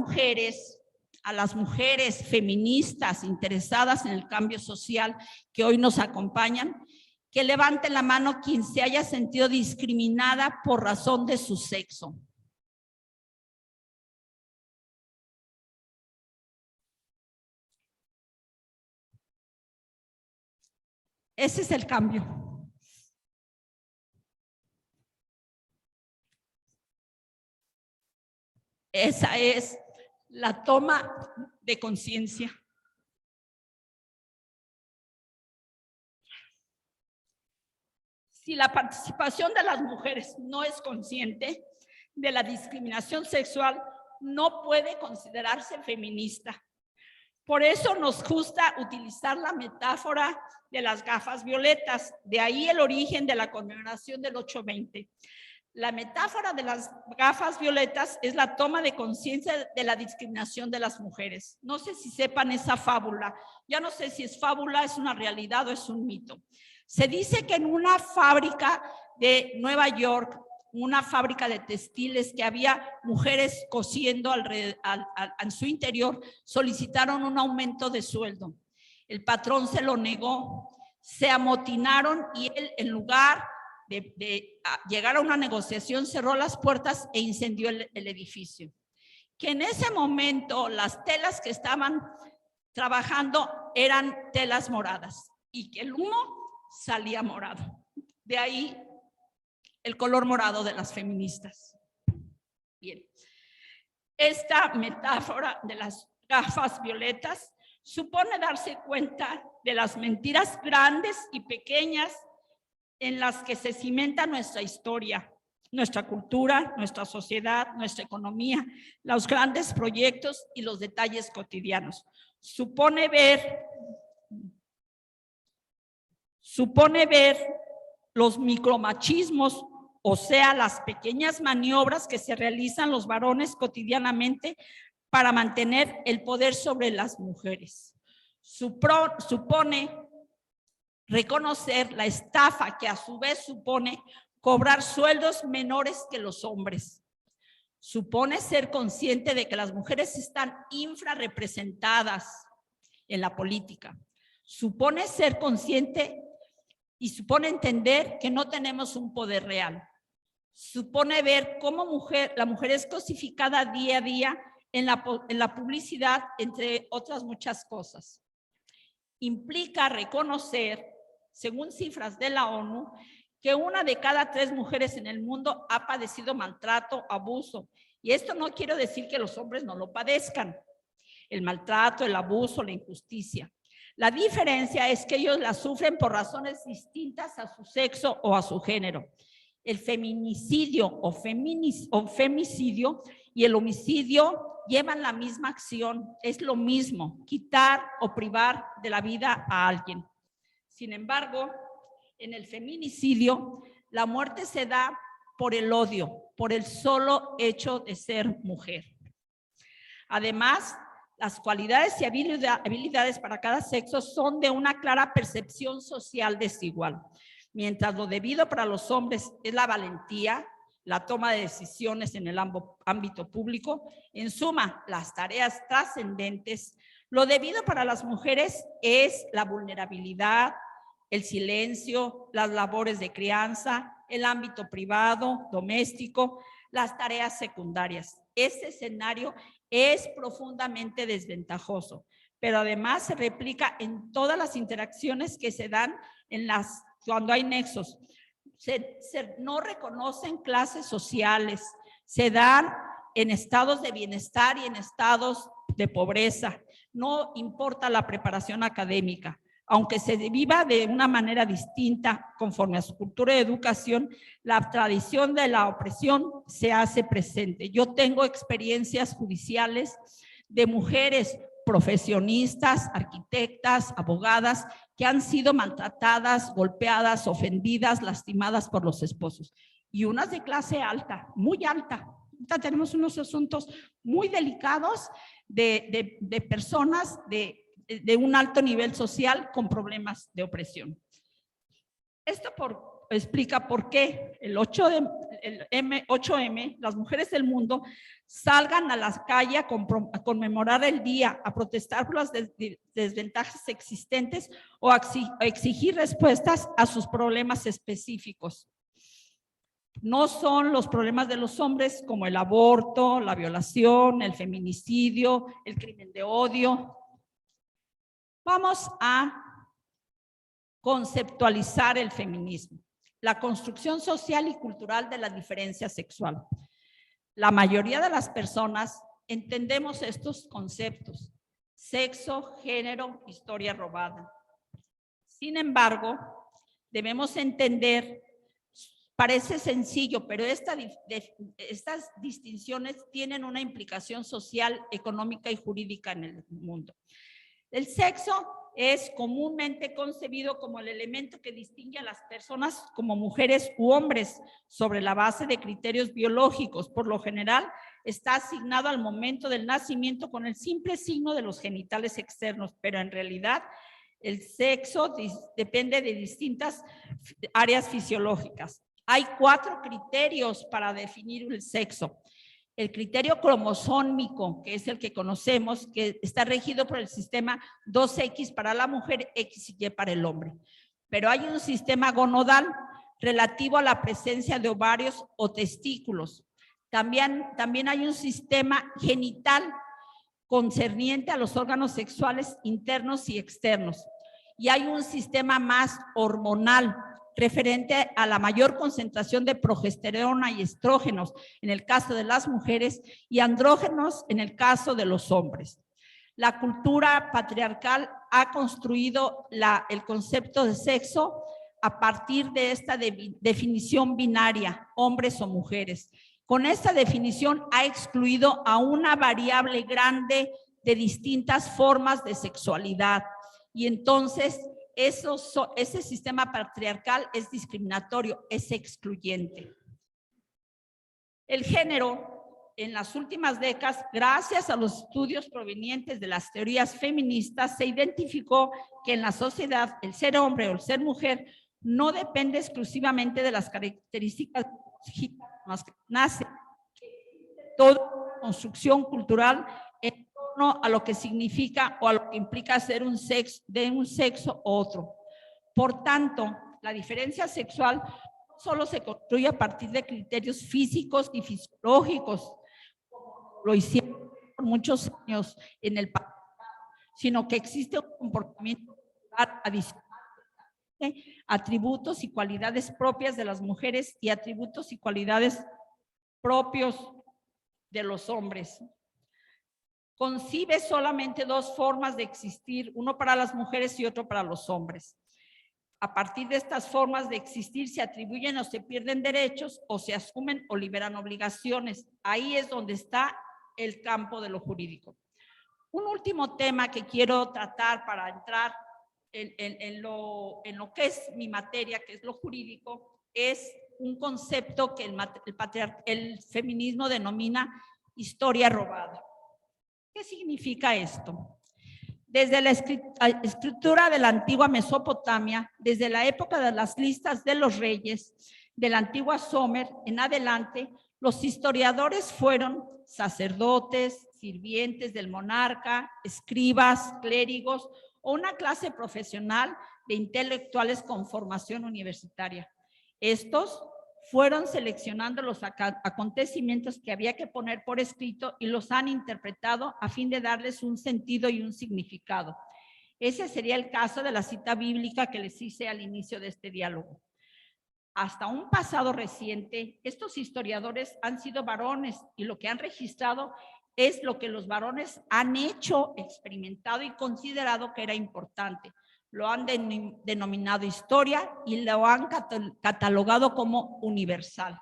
mujeres feministas interesadas en el cambio social que hoy nos acompañan, que levanten la mano quien se haya sentido discriminada por razón de su sexo. Ese es el cambio. Esa es la toma de conciencia. Si la participación de las mujeres no es consciente de la discriminación sexual, no puede considerarse feminista. Por eso nos gusta utilizar la metáfora de las gafas violetas, de ahí el origen de la conmemoración del 8/20. La metáfora de las gafas violetas es la toma de conciencia de la discriminación de las mujeres. No sé si sepan esa fábula, ya no sé si es fábula, es una realidad o es un mito. Se dice que en una fábrica de Nueva York, una fábrica de textiles, que había mujeres cosiendo en su interior, solicitaron un aumento de sueldo. El patrón se lo negó, se amotinaron y él, en lugar de llegar a una negociación, cerró las puertas e incendió el edificio. Que en ese momento las telas que estaban trabajando eran telas moradas y que el humo salía morado. De ahí el color morado de las feministas. Bien, esta metáfora de las gafas violetas supone darse cuenta de las mentiras grandes y pequeñas en las que se cimenta nuestra historia, nuestra cultura, nuestra sociedad, nuestra economía, los grandes proyectos y los detalles cotidianos. Supone ver los micromachismos, o sea, las pequeñas maniobras que se realizan los varones cotidianamente para mantener el poder sobre las mujeres. Supone reconocer la estafa que a su vez supone cobrar sueldos menores que los hombres. Supone ser consciente de que las mujeres están infrarrepresentadas en la política. Supone ser consciente y supone entender que no tenemos un poder real. Supone ver cómo la mujer es cosificada día a día en la publicidad, entre otras muchas cosas. Implica reconocer, según cifras de la ONU, que 1 de cada 3 mujeres en el mundo ha padecido maltrato, abuso. Y esto no quiero decir que los hombres no lo padezcan. El maltrato, el abuso, la injusticia. La diferencia es que ellos la sufren por razones distintas a su sexo o a su género. El feminicidio o femicidio y el homicidio llevan la misma acción, es lo mismo, quitar o privar de la vida a alguien. Sin embargo, en el feminicidio, la muerte se da por el odio, por el solo hecho de ser mujer. Además, las cualidades y habilidades para cada sexo son de una clara percepción social desigual. Mientras lo debido para los hombres es la valentía, la toma de decisiones en el ámbito público, en suma, las tareas trascendentes, lo debido para las mujeres es la vulnerabilidad, el silencio, las labores de crianza, el ámbito privado, doméstico, las tareas secundarias. Este escenario es profundamente desventajoso, pero además se replica en todas las interacciones que se dan cuando hay nexos. No reconocen clases sociales, se dan en estados de bienestar y en estados de pobreza. No importa la preparación académica. Aunque se viva de una manera distinta conforme a su cultura de educación, la tradición de la opresión se hace presente. Yo tengo experiencias judiciales de mujeres profesionistas, arquitectas, abogadas, que han sido maltratadas, golpeadas, ofendidas, lastimadas por los esposos. Y unas de clase alta, muy alta. Ahorita tenemos unos asuntos muy delicados de personas de un alto nivel social con problemas de opresión. Esto explica por qué el 8M, las mujeres del mundo salgan a las calles a conmemorar el día, a protestar por las desventajas existentes o a exigir respuestas a sus problemas específicos. No son los problemas de los hombres como el aborto, la violación, el feminicidio, el crimen de odio. Vamos a conceptualizar el feminismo, la construcción social y cultural de la diferencia sexual. La mayoría de las personas entendemos estos conceptos: sexo, género, historia robada. Sin embargo, debemos entender, parece sencillo, pero estas distinciones tienen una implicación social, económica y jurídica en el mundo. El sexo es comúnmente concebido como el elemento que distingue a las personas como mujeres u hombres sobre la base de criterios biológicos. Por lo general, está asignado al momento del nacimiento con el simple signo de los genitales externos, pero en realidad el sexo depende de distintas áreas fisiológicas. Hay 4 criterios para definir el sexo. El criterio cromosómico, que es el que conocemos, que está regido por el sistema 2X para la mujer, X y Y para el hombre. Pero hay un sistema gonadal relativo a la presencia de ovarios o testículos. También hay un sistema genital concerniente a los órganos sexuales internos y externos. Y hay un sistema más hormonal, referente a la mayor concentración de progesterona y estrógenos en el caso de las mujeres y andrógenos en el caso de los hombres. La cultura patriarcal ha construido el concepto de sexo a partir de esta definición binaria, hombres o mujeres. Con esta definición ha excluido a una variable grande de distintas formas de sexualidad, y entonces ese sistema patriarcal es discriminatorio, es excluyente. El género, en las últimas décadas, gracias a los estudios provenientes de las teorías feministas, se identificó que en la sociedad el ser hombre o el ser mujer no depende exclusivamente de las características más que nace. Toda construcción cultural en torno a lo que significa o a lo que implica ser de un sexo u otro. Por tanto, la diferencia sexual no solo se construye a partir de criterios físicos y fisiológicos, como lo hicieron por muchos años en el pasado, sino que existe un comportamiento adicional, atributos y cualidades propias de las mujeres y atributos y cualidades propios de los hombres. Concibe solamente 2 formas de existir, uno para las mujeres y otro para los hombres. A partir de estas formas de existir se atribuyen o se pierden derechos, o se asumen o liberan obligaciones. Ahí es donde está el campo de lo jurídico. Un último tema que quiero tratar para entrar en lo que es mi materia, que es lo jurídico, es un concepto que el feminismo denomina historia robada. ¿Qué significa esto? Desde la escritura de la antigua Mesopotamia, desde la época de las listas de los reyes, de la antigua Sumer en adelante, los historiadores fueron sacerdotes, sirvientes del monarca, escribas, clérigos o una clase profesional de intelectuales con formación universitaria. Estos fueron seleccionando los acontecimientos que había que poner por escrito y los han interpretado a fin de darles un sentido y un significado. Ese sería el caso de la cita bíblica que les hice al inicio de este diálogo. Hasta un pasado reciente, estos historiadores han sido varones y lo que han registrado es lo que los varones han hecho, experimentado y considerado que era importante. Lo han denominado historia y lo han catalogado como universal.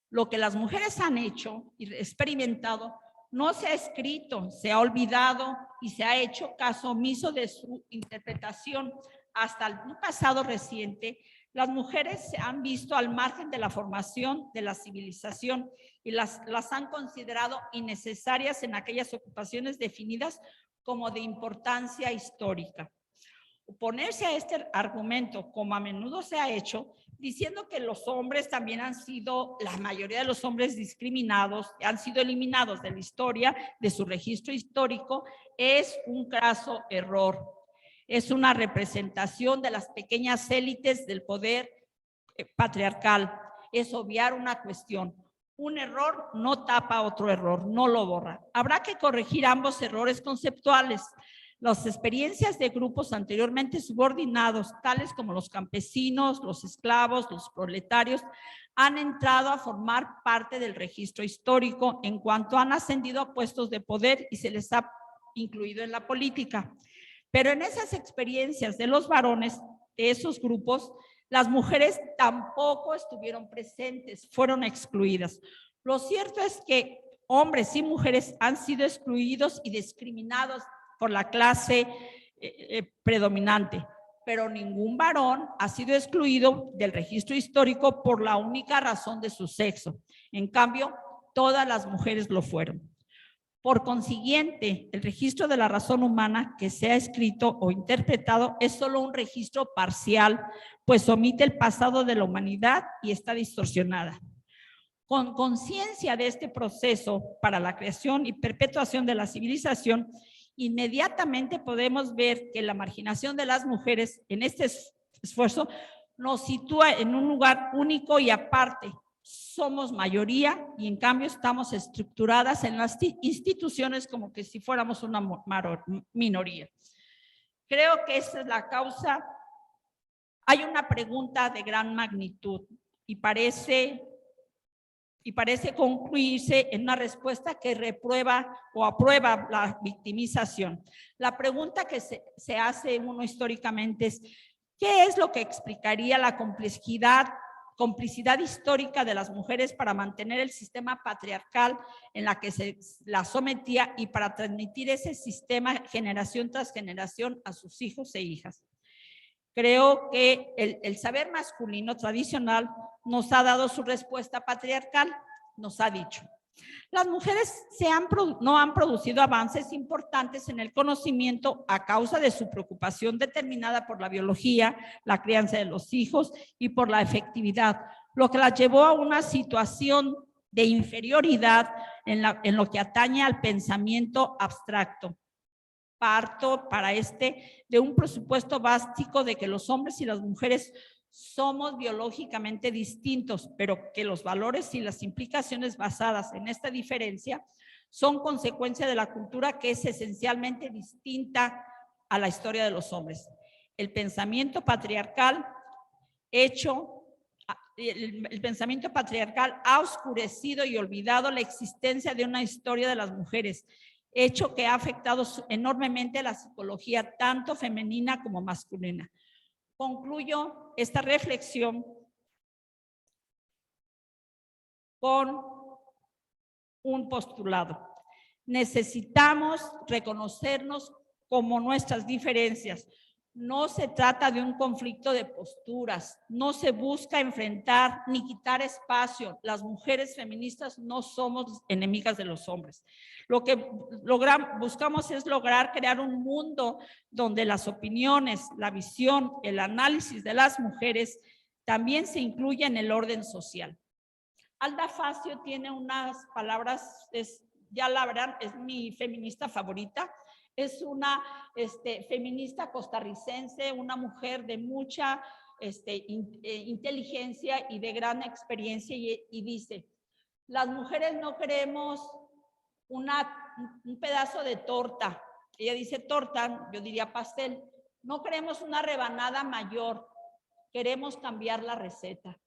Lo que las mujeres han hecho y experimentado no se ha escrito, se ha olvidado y se ha hecho caso omiso de su interpretación. Hasta un pasado reciente, las mujeres se han visto al margen de la formación de la civilización y las han considerado innecesarias en aquellas ocupaciones definidas como de importancia histórica. Oponerse a este argumento, como a menudo se ha hecho, diciendo que los hombres también han sido, la mayoría de los hombres discriminados, han sido eliminados de la historia, de su registro histórico, es un craso error. Es una representación de las pequeñas élites del poder patriarcal. Es obviar una cuestión. Un error no tapa otro error, no lo borra. Habrá que corregir ambos errores conceptuales. Las experiencias de grupos anteriormente subordinados, tales como los campesinos, los esclavos, los proletarios, han entrado a formar parte del registro histórico en cuanto han ascendido a puestos de poder y se les ha incluido en la política. Pero en esas experiencias de los varones, de esos grupos, las mujeres tampoco estuvieron presentes, fueron excluidas. Lo cierto es que hombres y mujeres han sido excluidos y discriminados por la clase predominante, pero ningún varón ha sido excluido del registro histórico por la única razón de su sexo. En cambio, todas las mujeres lo fueron. Por consiguiente, el registro de la razón humana que se ha escrito o interpretado es solo un registro parcial, pues omite el pasado de la humanidad y está distorsionada. Con conciencia de este proceso para la creación y perpetuación de la civilización, inmediatamente podemos ver que la marginación de las mujeres en este esfuerzo nos sitúa en un lugar único y aparte. Somos mayoría y en cambio estamos estructuradas en las instituciones como que si fuéramos una minoría. Creo que esa es la causa. Hay una pregunta de gran magnitud y parece concluirse en una respuesta que reprueba o aprueba la victimización. La pregunta que se hace uno históricamente es, ¿qué es lo que explicaría la complicidad histórica de las mujeres para mantener el sistema patriarcal en la que se la sometía y para transmitir ese sistema generación tras generación a sus hijos e hijas? Creo que el saber masculino tradicional nos ha dado su respuesta patriarcal, nos ha dicho. Las mujeres no han producido avances importantes en el conocimiento a causa de su preocupación determinada por la biología, la crianza de los hijos y por la efectividad, lo que las llevó a una situación de inferioridad en lo que atañe al pensamiento abstracto. Parto para de un presupuesto básico de que los hombres y las mujeres somos biológicamente distintos, pero que los valores y las implicaciones basadas en esta diferencia son consecuencia de la cultura que es esencialmente distinta a la historia de los hombres. El pensamiento patriarcal ha oscurecido y olvidado la existencia de una historia de las mujeres, hecho que ha afectado enormemente la psicología tanto femenina como masculina. Concluyo esta reflexión con un postulado. Necesitamos reconocernos como nuestras diferencias. No se trata de un conflicto de posturas, no se busca enfrentar ni quitar espacio. Las mujeres feministas no somos enemigas de los hombres. Lo que buscamos es lograr crear un mundo donde las opiniones, la visión, el análisis de las mujeres también se incluya en el orden social. Alda Facio tiene unas palabras, ya la verán, es mi feminista favorita. Es una feminista costarricense, una mujer de mucha inteligencia y de gran experiencia y dice, las mujeres no queremos un pedazo de torta. Ella dice torta, yo diría pastel. No queremos una rebanada mayor, queremos cambiar la receta.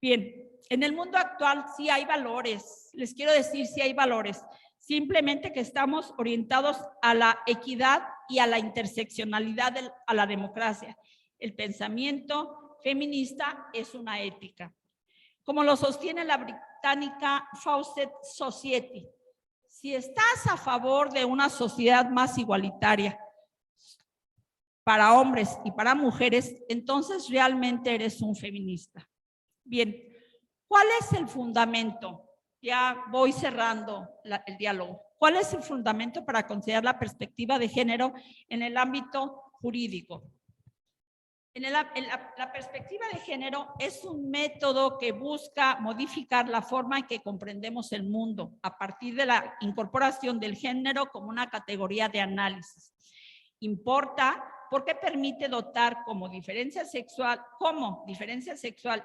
Bien, en el mundo actual sí hay valores, les quiero decir sí hay valores. Simplemente que estamos orientados a la equidad y a la interseccionalidad, a la democracia. El pensamiento feminista es una ética. Como lo sostiene la británica Fawcett Society, si estás a favor de una sociedad más igualitaria para hombres y para mujeres, entonces realmente eres un feminista. Bien, ¿cuál es el fundamento? Ya voy cerrando el diálogo. ¿Cuál es el fundamento para considerar la perspectiva de género en el ámbito jurídico? La perspectiva de género es un método que busca modificar la forma en que comprendemos el mundo a partir de la incorporación del género como una categoría de análisis. Importa porque permite dotar como diferencia sexual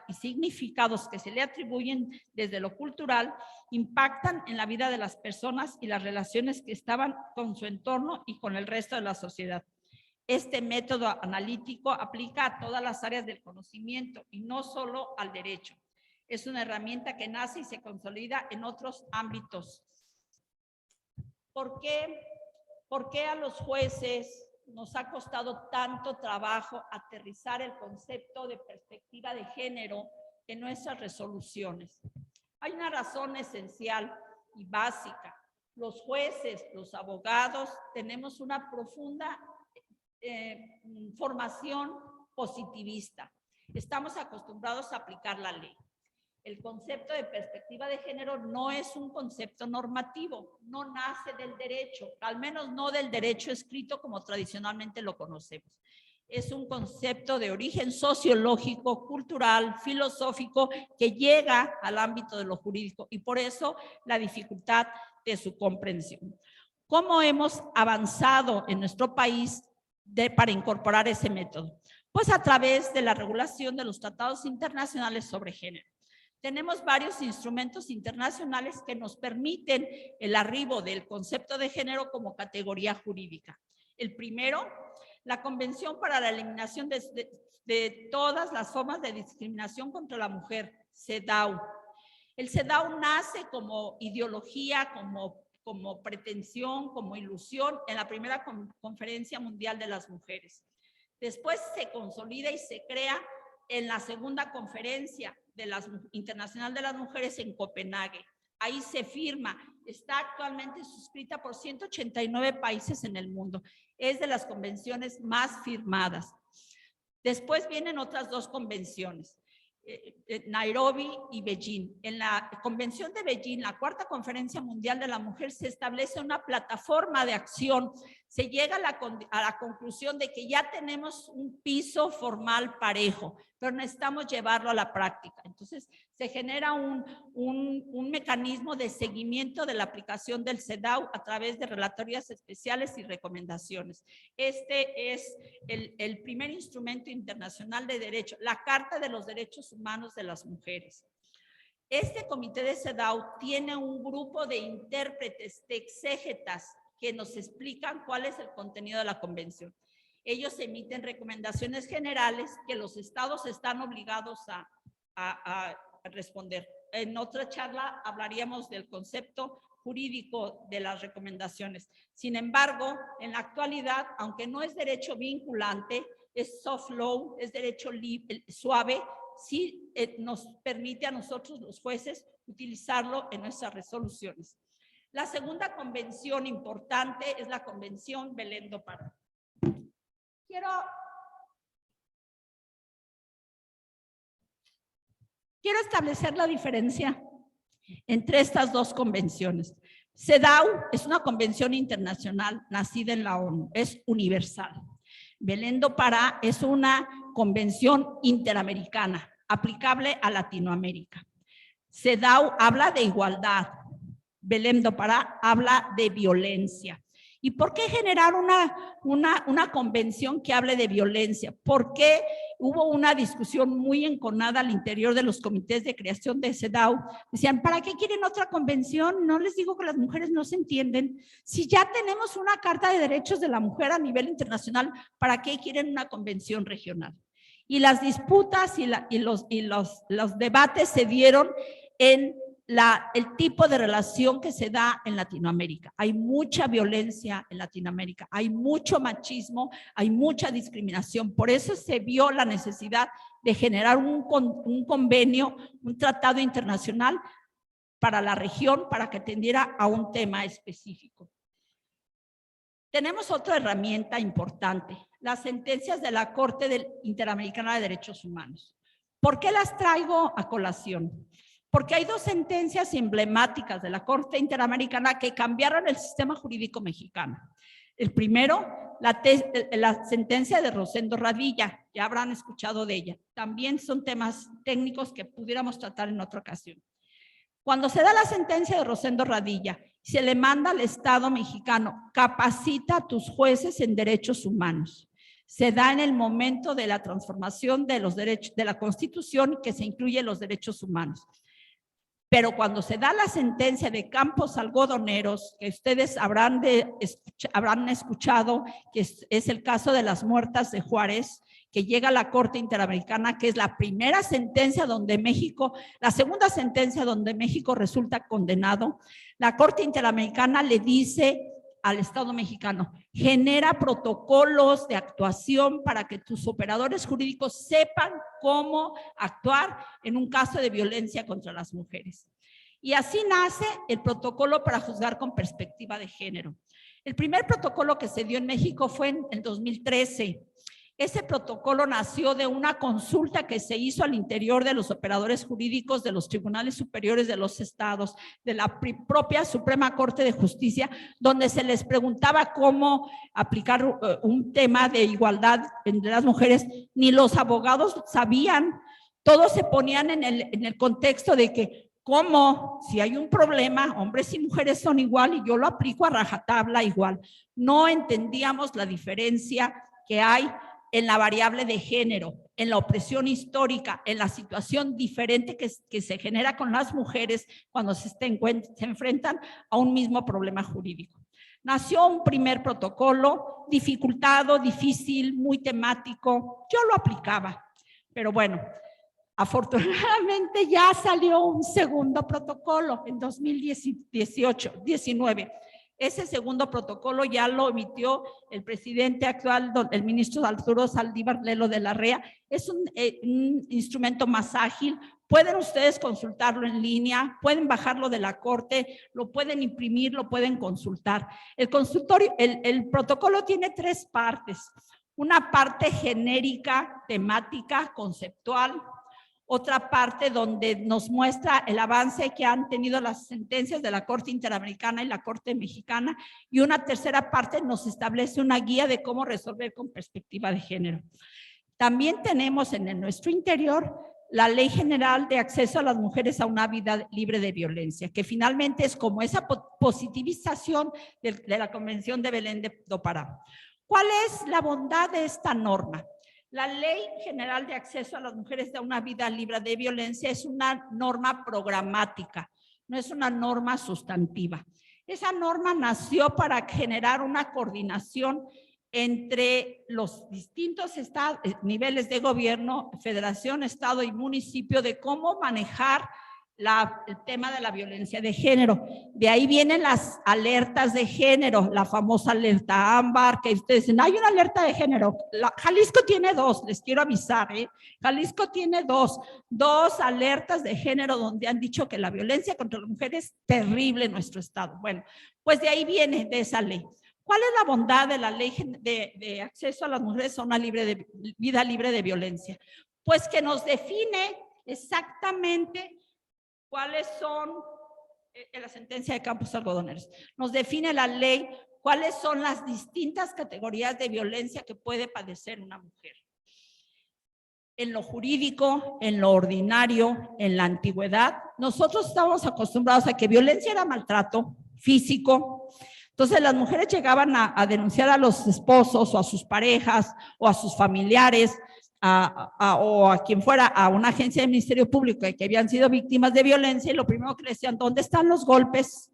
y significados que se le atribuyen desde lo cultural, impactan en la vida de las personas y las relaciones que estaban con su entorno y con el resto de la sociedad. Este método analítico aplica a todas las áreas del conocimiento y no solo al derecho. Es una herramienta que nace y se consolida en otros ámbitos. ¿Por qué a los jueces nos ha costado tanto trabajo aterrizar el concepto de perspectiva de género en nuestras resoluciones? Hay una razón esencial y básica. Los jueces, los abogados, tenemos una profunda formación positivista. Estamos acostumbrados a aplicar la ley. El concepto de perspectiva de género no es un concepto normativo, no nace del derecho, al menos no del derecho escrito como tradicionalmente lo conocemos. Es un concepto de origen sociológico, cultural, filosófico, que llega al ámbito de lo jurídico y por eso la dificultad de su comprensión. ¿Cómo hemos avanzado en nuestro país para incorporar ese método? Pues a través de la regulación de los tratados internacionales sobre género. Tenemos varios instrumentos internacionales que nos permiten el arribo del concepto de género como categoría jurídica. El primero, la Convención para la Eliminación de todas las formas de discriminación contra la mujer, CEDAW. El CEDAW nace como ideología, como pretensión, como ilusión en la primera Conferencia Mundial de las Mujeres. Después se consolida y se crea en la segunda Conferencia Internacional de las Mujeres en Copenhague. Ahí se firma, está actualmente suscrita por 189 países en el mundo. Es de las convenciones más firmadas. Después vienen otras dos convenciones, Nairobi y Beijing. En la Convención de Beijing, la cuarta Conferencia Mundial de la Mujer, se establece una plataforma de acción. Se llega a la conclusión de que ya tenemos un piso formal parejo, pero necesitamos llevarlo a la práctica. Entonces, se genera un mecanismo de seguimiento de la aplicación del CEDAW a través de relatorías especiales y recomendaciones. Este es el primer instrumento internacional de derecho, la Carta de los Derechos Humanos de las Mujeres. Este comité de CEDAW tiene un grupo de intérpretes, de exégetas, que nos explican cuál es el contenido de la convención. Ellos emiten recomendaciones generales que los estados están obligados a responder. En otra charla hablaríamos del concepto jurídico de las recomendaciones. Sin embargo, en la actualidad, aunque no es derecho vinculante, es soft law, es derecho suave, sí nos permite a nosotros los jueces utilizarlo en nuestras resoluciones. La segunda convención importante es la Convención Belén do Pará. Quiero establecer la diferencia entre estas dos convenciones. CEDAW es una convención internacional nacida en la ONU, es universal. Belén do Pará es una convención interamericana, aplicable a Latinoamérica. CEDAW habla de igualdad. Belén do Pará habla de violencia. ¿Y por qué generar una convención que hable de violencia? Porque hubo una discusión muy enconada al interior de los comités de creación de CEDAW. Decían, ¿para qué quieren otra convención? No les digo que las mujeres no se entienden. Si ya tenemos una Carta de Derechos de la Mujer a nivel internacional, ¿para qué quieren una convención regional? Y las disputas y los debates se dieron en el tipo de relación que se da en Latinoamérica. Hay mucha violencia en Latinoamérica, hay mucho machismo, hay mucha discriminación. Por eso se vio la necesidad de generar un convenio, un tratado internacional para la región, para que atendiera a un tema específico. Tenemos otra herramienta importante, las sentencias de la Corte Interamericana de Derechos Humanos. ¿Por qué las traigo a colación? Porque hay dos sentencias emblemáticas de la Corte Interamericana que cambiaron el sistema jurídico mexicano. El primero, la sentencia de Rosendo Radilla, ya habrán escuchado de ella. También son temas técnicos que pudiéramos tratar en otra ocasión. Cuando se da la sentencia de Rosendo Radilla, se le manda al Estado mexicano, capacita a tus jueces en derechos humanos. se da en el momento de la transformación de los derechos de la Constitución, que se incluyen los derechos humanos. Pero cuando se da la sentencia de Campos Algodoneros, que ustedes habrán escuchado, que es el caso de las muertas de Juárez, que llega a la Corte Interamericana, que es la primera sentencia donde México, la segunda sentencia donde México resulta condenado, la Corte Interamericana le dice al Estado mexicano: genera protocolos de actuación para que tus operadores jurídicos sepan cómo actuar en un caso de violencia contra las mujeres. Y así nace el protocolo para juzgar con perspectiva de género. El primer protocolo que se dio en México fue en el 2013. Ese protocolo nació de una consulta que se hizo al interior de los operadores jurídicos de los tribunales superiores de los estados, de la propia Suprema Corte de Justicia, donde se les preguntaba cómo aplicar un tema de igualdad entre las mujeres. Ni los abogados sabían, todos se ponían en el contexto de que cómo, si hay un problema, hombres y mujeres son igual y yo lo aplico a rajatabla igual. No entendíamos la diferencia que hay en la variable de género, en la opresión histórica, en la situación diferente que se genera con las mujeres cuando se enfrentan a un mismo problema jurídico. Nació un primer protocolo dificultado, difícil, muy temático. Yo lo aplicaba, pero bueno, afortunadamente ya salió un segundo protocolo en 2019. Ese segundo protocolo ya lo emitió el presidente actual, el ministro Arturo Saldívar Lelo de la REA. Es un instrumento más ágil. Pueden ustedes consultarlo en línea, pueden bajarlo de la Corte, lo pueden imprimir, lo pueden consultar. El protocolo tiene tres partes. Una parte genérica, temática, conceptual. Otra parte donde nos muestra el avance que han tenido las sentencias de la Corte Interamericana y la Corte Mexicana, y una tercera parte nos establece una guía de cómo resolver con perspectiva de género. También tenemos en nuestro interior la Ley General de Acceso a las Mujeres a una Vida Libre de Violencia, que finalmente es como esa positivización de la Convención de Belén do Pará. ¿Cuál es la bondad de esta norma? La Ley General de Acceso a las Mujeres a una Vida Libre de Violencia es una norma programática, no es una norma sustantiva. Esa norma nació para generar una coordinación entre los distintos niveles de gobierno, federación, estado y municipio, de cómo manejar el tema de la violencia de género. De ahí vienen las alertas de género, la famosa alerta ámbar, que ustedes dicen, hay una alerta de género. Jalisco tiene dos, les quiero avisar, Jalisco tiene dos alertas de género donde han dicho que la violencia contra la mujer es terrible en nuestro estado. Bueno, pues de ahí viene, de esa ley. ¿Cuál es la bondad de la ley de acceso a las mujeres a una vida libre de violencia? Pues que nos define exactamente cuáles son, en la sentencia de Campos Algodoneros, nos define la ley cuáles son las distintas categorías de violencia que puede padecer una mujer. En lo jurídico, en lo ordinario, en la antigüedad, nosotros estábamos acostumbrados a que violencia era maltrato físico. Entonces las mujeres llegaban a denunciar a los esposos o a sus parejas o a sus familiares, o a quien fuera, a una agencia del Ministerio Público y que habían sido víctimas de violencia, y lo primero que le decían, ¿dónde están los golpes?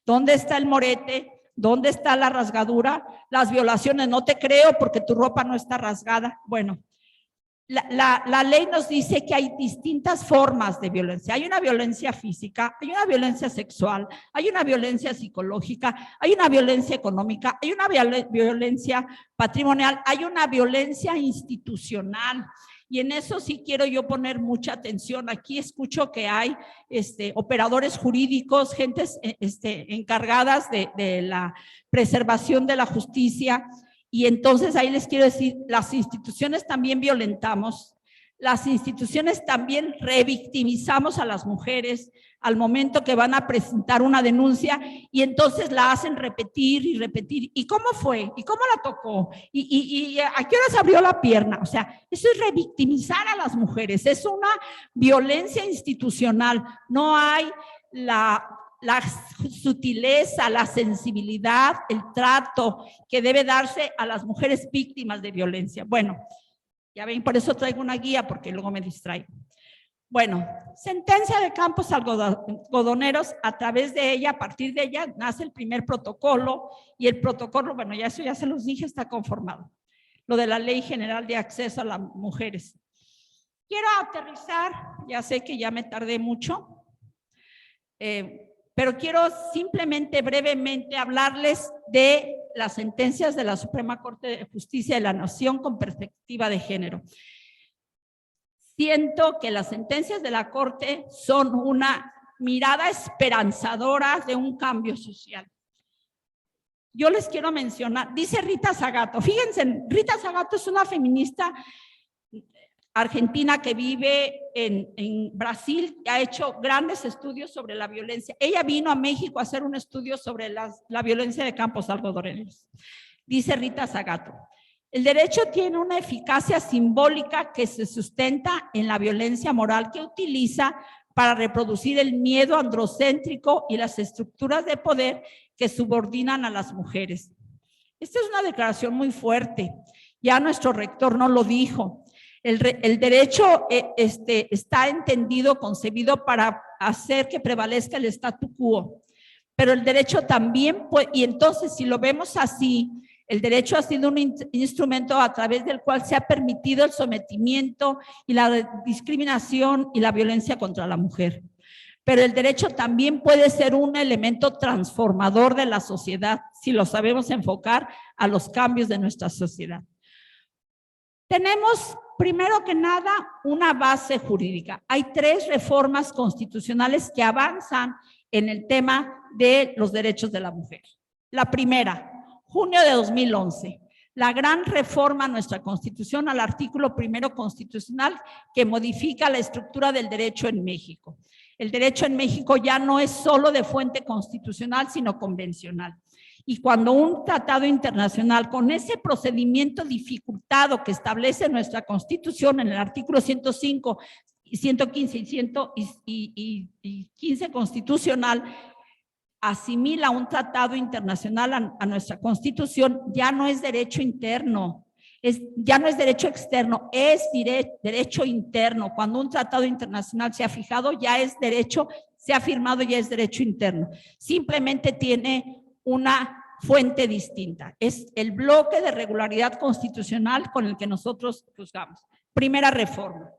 ¿Dónde está el morete? ¿Dónde está la rasgadura? Las violaciones, no te creo porque tu ropa no está rasgada. Bueno, la ley nos dice que hay distintas formas de violencia. Hay una violencia física, hay una violencia sexual, hay una violencia psicológica, hay una violencia económica, hay una violencia patrimonial, hay una violencia institucional. Y en eso sí quiero yo poner mucha atención. Aquí escucho que hay operadores jurídicos, gentes encargadas de la preservación de la justicia. Y entonces ahí les quiero decir, las instituciones también violentamos, las instituciones también revictimizamos a las mujeres al momento que van a presentar una denuncia, y entonces la hacen repetir y repetir. ¿Y cómo fue? ¿Y cómo la tocó? ¿Y a qué hora se abrió la pierna? O sea, eso es revictimizar a las mujeres, es una violencia institucional. No hay la sutileza, la sensibilidad, el trato que debe darse a las mujeres víctimas de violencia. Bueno, ya ven, por eso traigo una guía, porque luego me distraigo. Bueno, sentencia de Campos Algodoneros, a través de ella, a partir de ella, nace el primer protocolo, y el protocolo, bueno, ya eso ya se los dije, está conformado. Lo de la Ley General de Acceso a las Mujeres. Quiero aterrizar, ya sé que ya me tardé mucho, pero quiero simplemente brevemente hablarles de las sentencias de la Suprema Corte de Justicia de la Nación con perspectiva de género. Siento que las sentencias de la Corte son una mirada esperanzadora de un cambio social. Yo les quiero mencionar, dice Rita Zagato, fíjense, Rita Zagato es una feminista argentina que vive en Brasil, y ha hecho grandes estudios sobre la violencia. Ella vino a México a hacer un estudio sobre la violencia de Campos Algodoneros. Dice Rita Zagato, el derecho tiene una eficacia simbólica que se sustenta en la violencia moral que utiliza para reproducir el miedo androcéntrico y las estructuras de poder que subordinan a las mujeres. Esta es una declaración muy fuerte. Ya nuestro rector nos lo dijo. El derecho está entendido, concebido para hacer que prevalezca el statu quo, pero el derecho también puede, y entonces si lo vemos así, el derecho ha sido un instrumento a través del cual se ha permitido el sometimiento y la discriminación y la violencia contra la mujer. Pero el derecho también puede ser un elemento transformador de la sociedad, si lo sabemos enfocar a los cambios de nuestra sociedad. Tenemos, primero que nada, una base jurídica. Hay 3 reformas constitucionales que avanzan en el tema de los derechos de la mujer. La primera, junio de 2011, la gran reforma a nuestra Constitución, al artículo 1 constitucional que modifica la estructura del derecho en México. El derecho en México ya no es solo de fuente constitucional, sino convencional. Y cuando un tratado internacional con ese procedimiento dificultado que establece nuestra Constitución en el artículo 105, 115 y 15 constitucional, asimila un tratado internacional a nuestra Constitución, ya no es derecho interno, ya no es derecho externo, es derecho interno. Cuando un tratado internacional se ha fijado, ya es derecho, se ha firmado, ya es derecho interno. Simplemente tiene una fuente distinta. Es el bloque de regularidad constitucional con el que nosotros juzgamos. Primera reforma.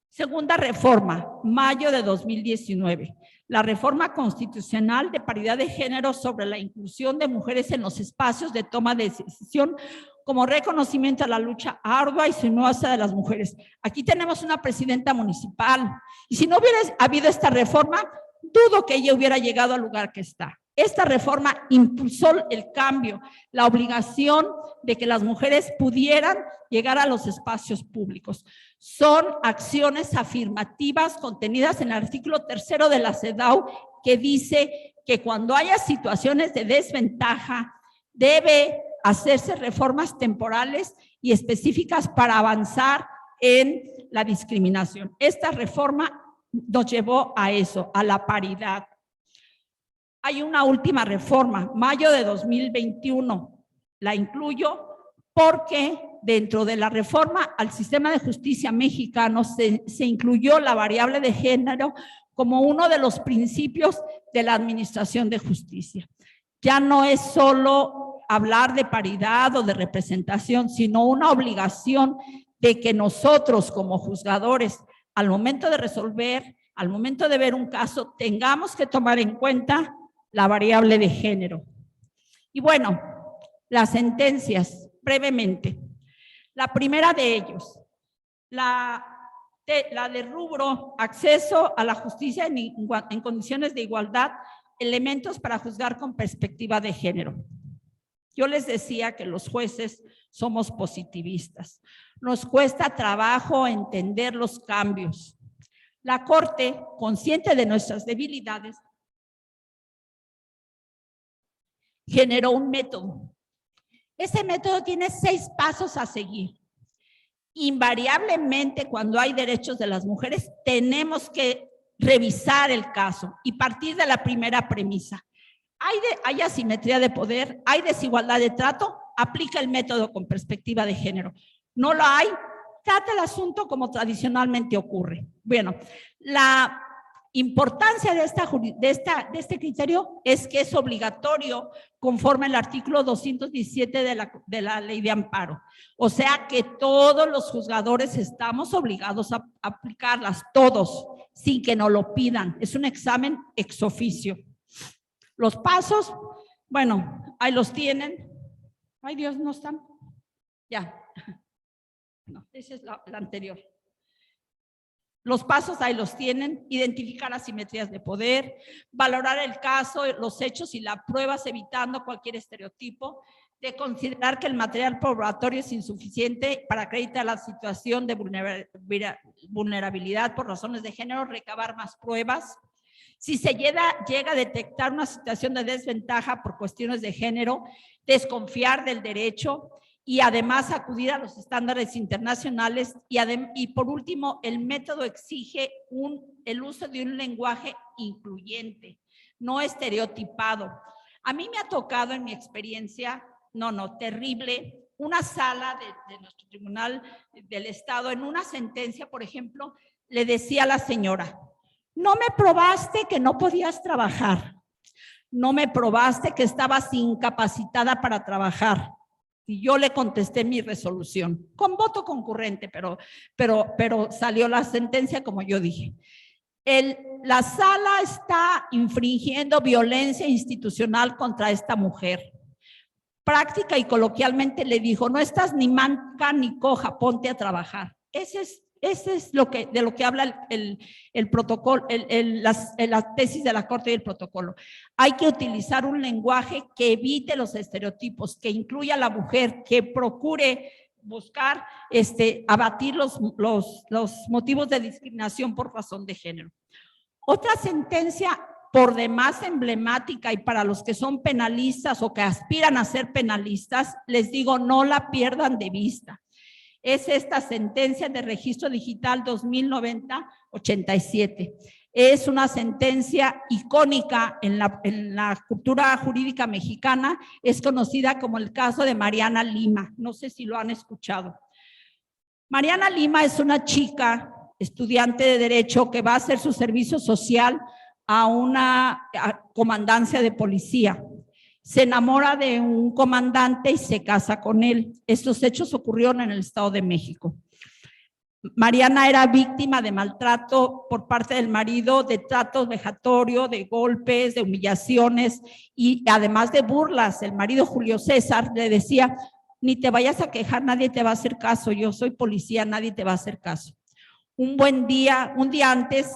Segunda reforma, mayo de 2019. La reforma constitucional de paridad de género sobre la inclusión de mujeres en los espacios de toma de decisión como reconocimiento a la lucha ardua y sinuosa de las mujeres. Aquí tenemos una presidenta municipal y si no hubiera habido esta reforma, dudo que ella hubiera llegado al lugar que está. Esta reforma impulsó el cambio, la obligación de que las mujeres pudieran llegar a los espacios públicos. Son acciones afirmativas contenidas en el artículo 3 de la CEDAW que dice que cuando haya situaciones de desventaja debe hacerse reformas temporales y específicas para avanzar en la discriminación. Esta reforma nos llevó a eso, a la paridad. Hay una última reforma, mayo de 2021. La incluyo porque dentro de la reforma al sistema de justicia mexicano se incluyó la variable de género como uno de los principios de la administración de justicia. Ya no es solo hablar de paridad o de representación, sino una obligación de que nosotros como juzgadores, al momento de resolver, al momento de ver un caso, tengamos que tomar en cuenta la variable de género. Y bueno, las sentencias, brevemente. La primera de ellos, la de rubro acceso a la justicia en condiciones de igualdad, elementos para juzgar con perspectiva de género. Yo les decía que los jueces somos positivistas. Nos cuesta trabajo entender los cambios. La Corte, consciente de nuestras debilidades, generó un método. Ese método tiene 6 pasos a seguir. Invariablemente, cuando hay derechos de las mujeres, tenemos que revisar el caso y partir de la primera premisa. Hay asimetría de poder, hay desigualdad de trato, aplica el método con perspectiva de género. No lo hay, trata el asunto como tradicionalmente ocurre. Bueno, la importancia de este criterio es que es obligatorio conforme al artículo 217 de la ley de amparo. O sea que todos los juzgadores estamos obligados a aplicarlas, todos, sin que nos lo pidan. Es un examen ex oficio. Los pasos, bueno, ahí los tienen. Ay, Dios, no están. Ya. No, esa es la anterior. Los pasos ahí los tienen: identificar asimetrías de poder, valorar el caso, los hechos y las pruebas, evitando cualquier estereotipo, de considerar que el material probatorio es insuficiente para acreditar la situación de vulnerabilidad por razones de género, recabar más pruebas. Si se llega a detectar una situación de desventaja por cuestiones de género, desconfiar del derecho y además acudir a los estándares internacionales. Y por último, el método exige el uso de un lenguaje incluyente, no estereotipado. A mí me ha tocado en mi experiencia, terrible, una sala de nuestro Tribunal del Estado, en una sentencia, por ejemplo, le decía a la señora: no me probaste que no podías trabajar, no me probaste que estabas incapacitada para trabajar. Y yo le contesté mi resolución, con voto concurrente, pero salió la sentencia como yo dije. La sala está infringiendo violencia institucional contra esta mujer. Práctica y coloquialmente le dijo: no estás ni manca ni coja, ponte a trabajar. Ese es de lo que habla el protocolo, la tesis de la Corte y el protocolo. Hay que utilizar un lenguaje que evite los estereotipos, que incluya a la mujer, que procure buscar abatir los motivos de discriminación por razón de género. Otra sentencia por demás emblemática, y para los que son penalistas o que aspiran a ser penalistas, les digo, no la pierdan de vista. Es esta sentencia de registro digital 2090-87. Es una sentencia icónica en la cultura jurídica mexicana. Es conocida como el caso de Mariana Lima. No sé si lo han escuchado. Mariana Lima es una chica estudiante de Derecho que va a hacer su servicio social a una comandancia de policía. Se enamora de un comandante y se casa con él. Estos hechos ocurrieron en el Estado de México. Mariana era víctima de maltrato por parte del marido, de tratos vejatorios, de golpes, de humillaciones y además de burlas. El marido, Julio César, le decía: ni te vayas a quejar, nadie te va a hacer caso, yo soy policía, nadie te va a hacer caso. Un día antes,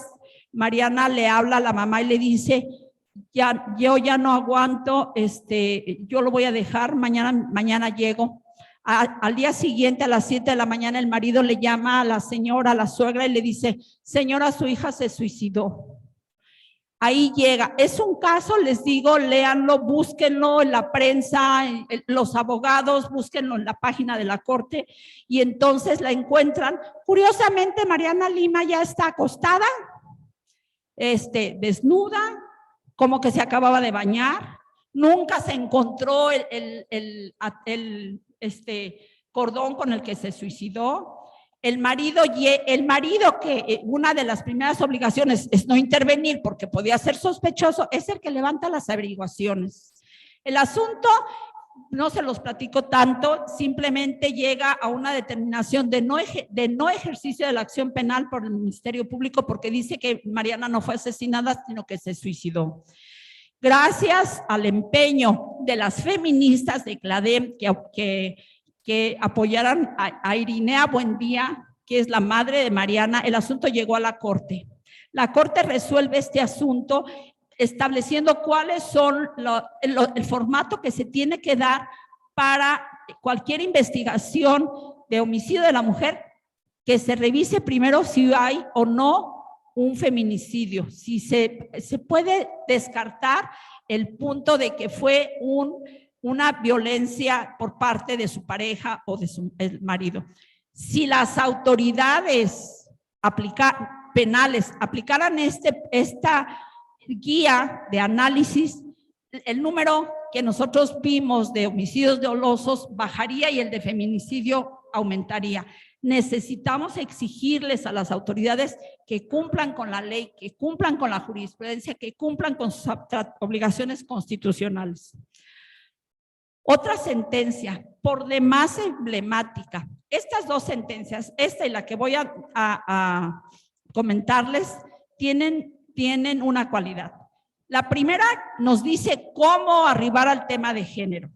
Mariana le habla a la mamá y le dice: yo ya no aguanto, yo lo voy a dejar, mañana llego. Al día siguiente, a las 7 de la mañana, el marido le llama a la señora, a la suegra, y le dice: señora, su hija se suicidó. Ahí llega. Es un caso, les digo, léanlo, búsquenlo en la prensa, los abogados, búsquenlo en la página de la Corte, y entonces la encuentran. Curiosamente, Mariana Lima ya está acostada, desnuda, como que se acababa de bañar. Nunca se encontró el cordón con el que se suicidó. El marido, que una de las primeras obligaciones es no intervenir porque podía ser sospechoso, es el que levanta las averiguaciones. El asunto, no se los platico tanto, simplemente llega a una determinación de no ejercicio de la acción penal por el Ministerio Público, porque dice que Mariana no fue asesinada, sino que se suicidó. Gracias al empeño de las feministas de CLADEM que apoyaron a Irinea Buendía, que es la madre de Mariana, el asunto llegó a la Corte. La Corte resuelve este asunto estableciendo cuáles son el formato que se tiene que dar para cualquier investigación de homicidio de la mujer, que se revise primero si hay o no un feminicidio, si se puede descartar el punto de que fue una violencia por parte de su pareja o de el marido. Si las autoridades penales aplicaran esta guía de análisis, el número que nosotros vimos de homicidios dolosos bajaría y el de feminicidio aumentaría. Necesitamos exigirles a las autoridades que cumplan con la ley, que cumplan con la jurisprudencia, que cumplan con sus obligaciones constitucionales. Otra sentencia, por demás emblemática. Estas dos sentencias, esta y la que voy a comentarles, tienen una cualidad. La primera nos dice cómo arribar al tema de género.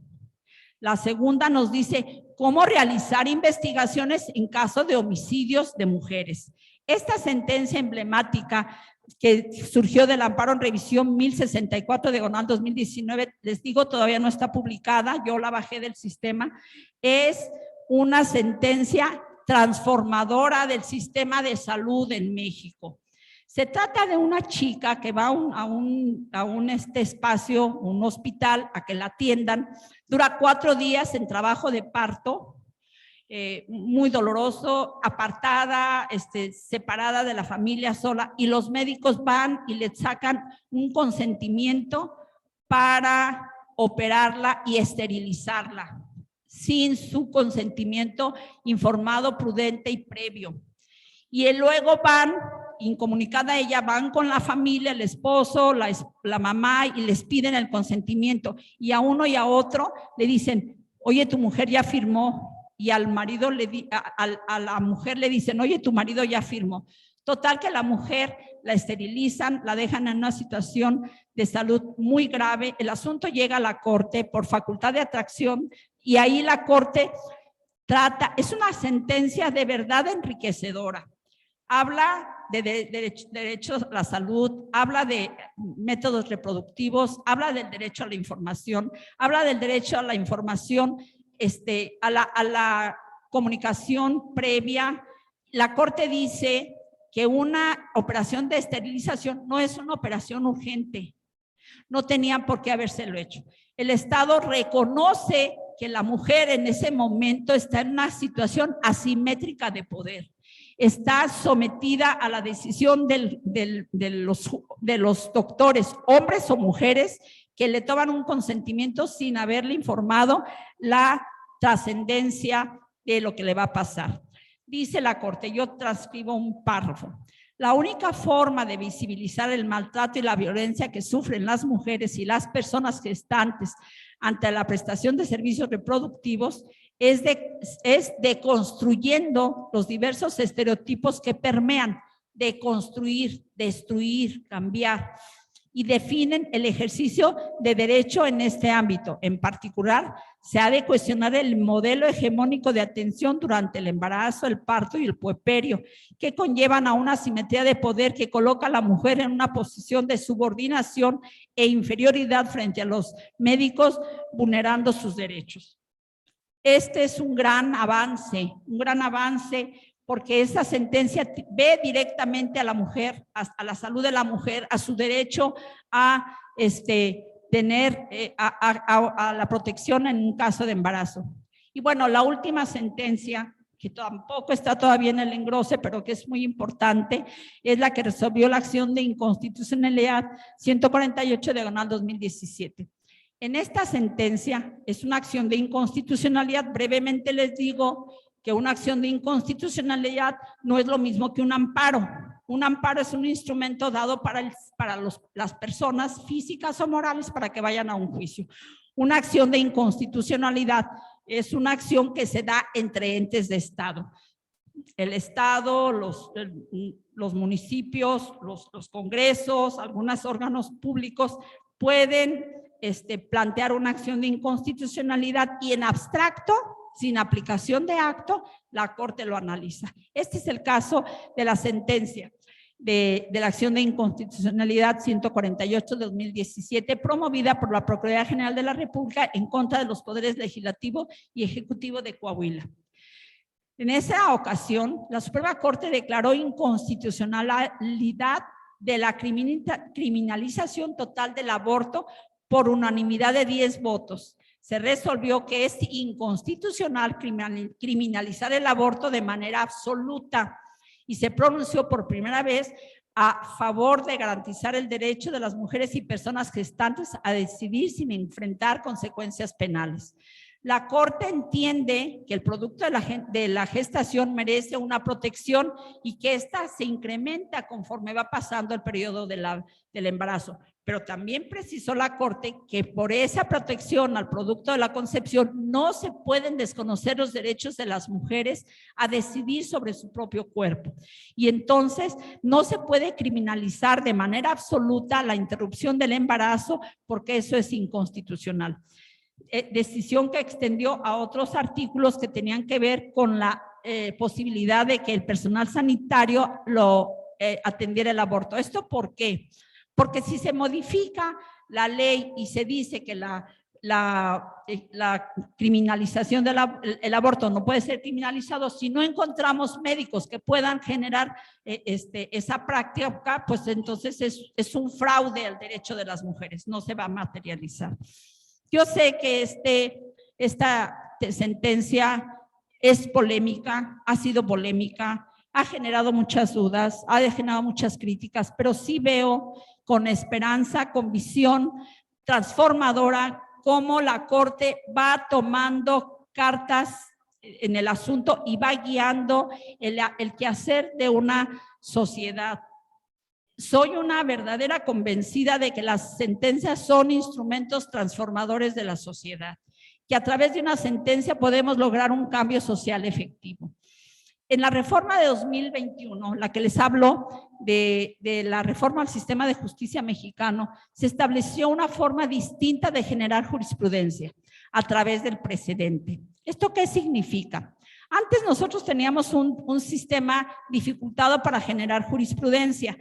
La segunda nos dice cómo realizar investigaciones en caso de homicidios de mujeres. Esta sentencia emblemática que surgió del amparo en revisión 1064 diagonal 2019, les digo, todavía no está publicada, yo la bajé del sistema, es una sentencia transformadora del sistema de salud en México. Se trata de una chica que va a un espacio, un hospital, a que la atiendan. Dura 4 días en trabajo de parto, muy doloroso, apartada, separada de la familia, sola, y los médicos van y le sacan un consentimiento para operarla y esterilizarla, sin su consentimiento informado, prudente y previo. Y luego van, incomunicada ella, van con la familia, el esposo, la mamá, y les piden el consentimiento. Y a uno y a otro le dicen, oye, tu mujer ya firmó. Y al marido, a la mujer le dicen, oye, tu marido ya firmó. Total que la mujer la esterilizan, la dejan en una situación de salud muy grave. El asunto llega a la corte por facultad de atracción y ahí la corte trata, es una sentencia de verdad enriquecedora. Habla de derechos a la salud, habla de métodos reproductivos, habla del derecho a la información, habla del derecho a la información, a la comunicación previa. La corte dice que una operación de esterilización no es una operación urgente, no tenían por qué habérselo hecho. El Estado reconoce que la mujer en ese momento está en una situación asimétrica de poder. Está sometida a la decisión de los doctores, hombres o mujeres, que le toman un consentimiento sin haberle informado la trascendencia de lo que le va a pasar. Dice la corte, yo transcribo un párrafo. La única forma de visibilizar el maltrato y la violencia que sufren las mujeres y las personas gestantes ante la prestación de servicios reproductivos es deconstruyendo los diversos estereotipos que permean, deconstruir, destruir, cambiar, y definen el ejercicio de derecho en este ámbito. En particular, se ha de cuestionar el modelo hegemónico de atención durante el embarazo, el parto y el puerperio, que conllevan a una asimetría de poder que coloca a la mujer en una posición de subordinación e inferioridad frente a los médicos, vulnerando sus derechos. Este es un gran avance porque esa sentencia ve directamente a la mujer, a la salud de la mujer, a su derecho a tener a la protección en un caso de embarazo. Y bueno, la última sentencia, que tampoco está todavía en el engrose, pero que es muy importante, es la que resolvió la acción de inconstitucionalidad 148/2017. En esta sentencia es una acción de inconstitucionalidad. Brevemente les digo que una acción de inconstitucionalidad no es lo mismo que un amparo. Un amparo es un instrumento dado para las personas físicas o morales para que vayan a un juicio. Una acción de inconstitucionalidad es una acción que se da entre entes de Estado. El Estado, los municipios, los congresos, algunos órganos públicos pueden plantear una acción de inconstitucionalidad y en abstracto, sin aplicación de acto, la Corte lo analiza. Este es el caso de la sentencia de la acción de inconstitucionalidad 148/2017, promovida por la Procuraduría General de la República en contra de los poderes legislativo y ejecutivo de Coahuila. En esa ocasión, la Suprema Corte declaró inconstitucionalidad de la criminalización total del aborto por unanimidad de 10 votos. Se resolvió que es inconstitucional criminalizar el aborto de manera absoluta y se pronunció por primera vez a favor de garantizar el derecho de las mujeres y personas gestantes a decidir sin enfrentar consecuencias penales. La Corte entiende que el producto de la gestación merece una protección y que ésta se incrementa conforme va pasando el periodo del embarazo. Pero también precisó la Corte que por esa protección al producto de la concepción no se pueden desconocer los derechos de las mujeres a decidir sobre su propio cuerpo. Y entonces no se puede criminalizar de manera absoluta la interrupción del embarazo porque eso es inconstitucional. Decisión que extendió a otros artículos que tenían que ver con la posibilidad de que el personal sanitario lo atendiera el aborto. ¿Esto por qué? Porque si se modifica la ley y se dice que la criminalización del aborto no puede ser criminalizado, si no encontramos médicos que puedan generar esa práctica, pues entonces es un fraude al derecho de las mujeres, no se va a materializar. Yo sé que esta sentencia es polémica, ha sido polémica, ha generado muchas dudas, ha generado muchas críticas, pero sí veo con esperanza, con visión transformadora, cómo la Corte va tomando cartas en el asunto y va guiando el quehacer de una sociedad. Soy una verdadera convencida de que las sentencias son instrumentos transformadores de la sociedad, que a través de una sentencia podemos lograr un cambio social efectivo. En la reforma de 2021, la que les hablo de la reforma al sistema de justicia mexicano, se estableció una forma distinta de generar jurisprudencia a través del precedente. ¿Esto qué significa? Antes nosotros teníamos un sistema dificultado para generar jurisprudencia.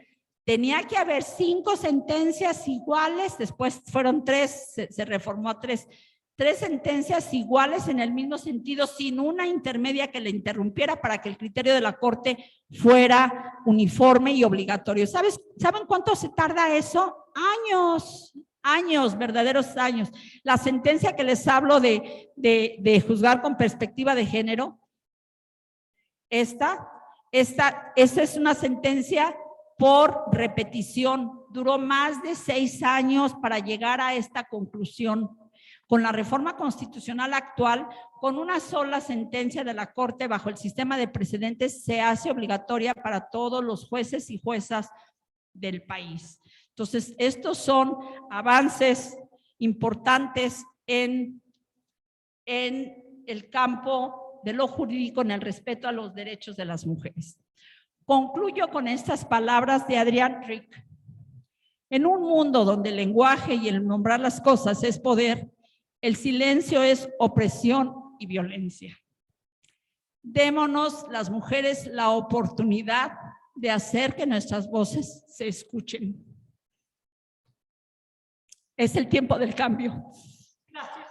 Tenía que haber 5 sentencias iguales, después fueron 3, se reformó a 3. 3 sentencias iguales en el mismo sentido, sin una intermedia que le interrumpiera para que el criterio de la Corte fuera uniforme y obligatorio. ¿Saben cuánto se tarda eso? Años, verdaderos años. La sentencia que les hablo de juzgar con perspectiva de género, esta es una sentencia por repetición. Duró más de 6 años para llegar a esta conclusión. Con la reforma constitucional actual, con una sola sentencia de la Corte bajo el sistema de precedentes se hace obligatoria para todos los jueces y juezas del país. Entonces, estos son avances importantes en el campo de lo jurídico, en el respeto a los derechos de las mujeres. Concluyo con estas palabras de Adrián Ricke. En un mundo donde el lenguaje y el nombrar las cosas es poder, el silencio es opresión y violencia. Démonos las mujeres la oportunidad de hacer que nuestras voces se escuchen. Es el tiempo del cambio. Gracias.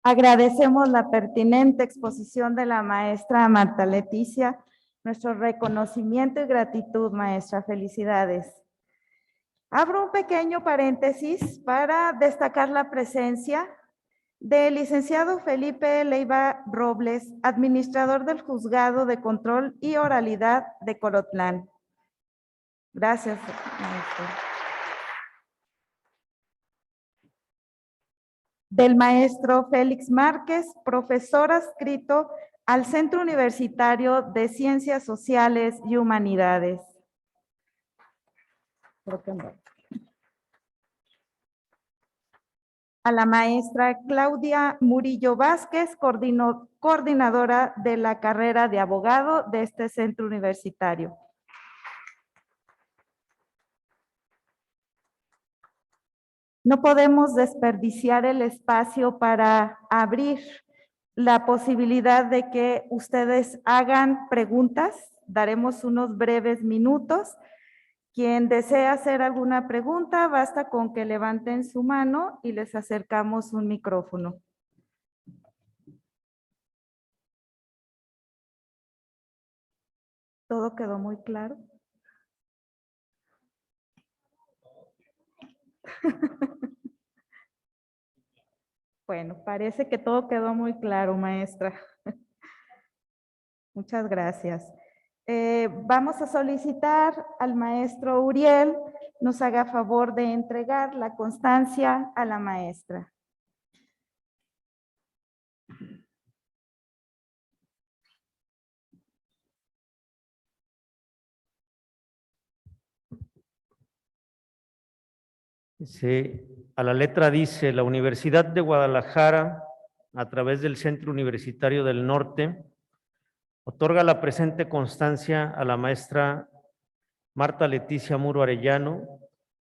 Agradecemos la pertinente exposición de la maestra Marta Leticia. Nuestro reconocimiento y gratitud, maestra. Felicidades. Abro un pequeño paréntesis para destacar la presencia del licenciado Felipe Leiva Robles, administrador del Juzgado de Control y Oralidad de Colotlán. Gracias, maestro. Del maestro Félix Márquez, profesor adscrito al Centro Universitario de Ciencias Sociales y Humanidades. A la maestra Claudia Murillo Vázquez, coordinadora de la carrera de abogado de este centro universitario. No podemos desperdiciar el espacio para abrir la posibilidad de que ustedes hagan preguntas. Daremos unos breves minutos. Quien desea hacer alguna pregunta, basta con que levanten su mano y les acercamos un micrófono. ¿Todo quedó muy claro? Bueno, parece que todo quedó muy claro, maestra. Muchas gracias. Vamos a solicitar al maestro Uriel nos haga favor de entregar la constancia a la maestra. A la letra dice: la Universidad de Guadalajara, a través del Centro Universitario del Norte, otorga la presente constancia a la maestra Marta Leticia Muro Arellano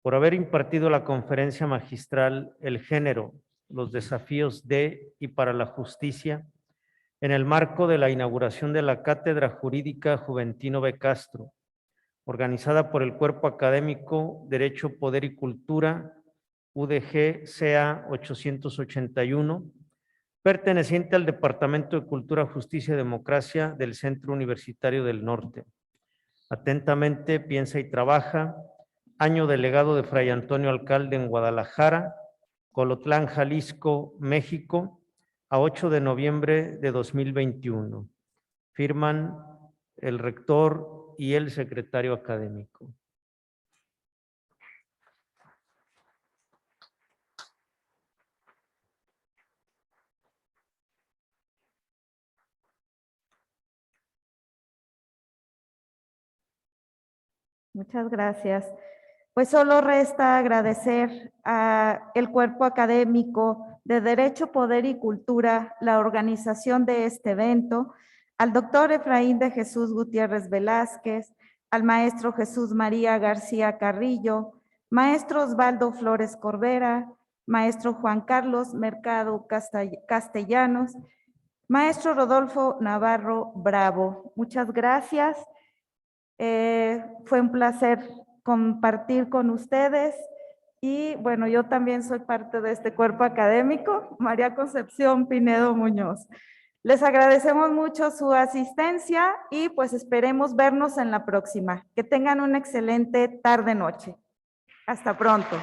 por haber impartido la conferencia magistral El género, los desafíos de y para la justicia, en el marco de la inauguración de la Cátedra Jurídica Juventino B. Castro, organizada por el Cuerpo Académico Derecho, Poder y Cultura, UDG CA 881, perteneciente al Departamento de Cultura, Justicia y Democracia del Centro Universitario del Norte. Atentamente, piensa y trabaja, año delegado de Fray Antonio Alcalde en Guadalajara, Colotlán, Jalisco, México, a 8 de noviembre de 2021. Firman el rector y el secretario académico. Muchas gracias. Pues solo resta agradecer al Cuerpo Académico de Derecho, Poder y Cultura la organización de este evento, al doctor Efraín de Jesús Gutiérrez Velázquez, al maestro Jesús María García Carrillo, maestro Osvaldo Flores Corbera, maestro Juan Carlos Mercado Castellanos, maestro Rodolfo Navarro Bravo. Muchas gracias. Fue un placer compartir con ustedes y bueno, yo también soy parte de este cuerpo académico, María Concepción Pinedo Muñoz. Les agradecemos mucho su asistencia y pues esperemos vernos en la próxima. Que tengan una excelente tarde-noche. Hasta pronto.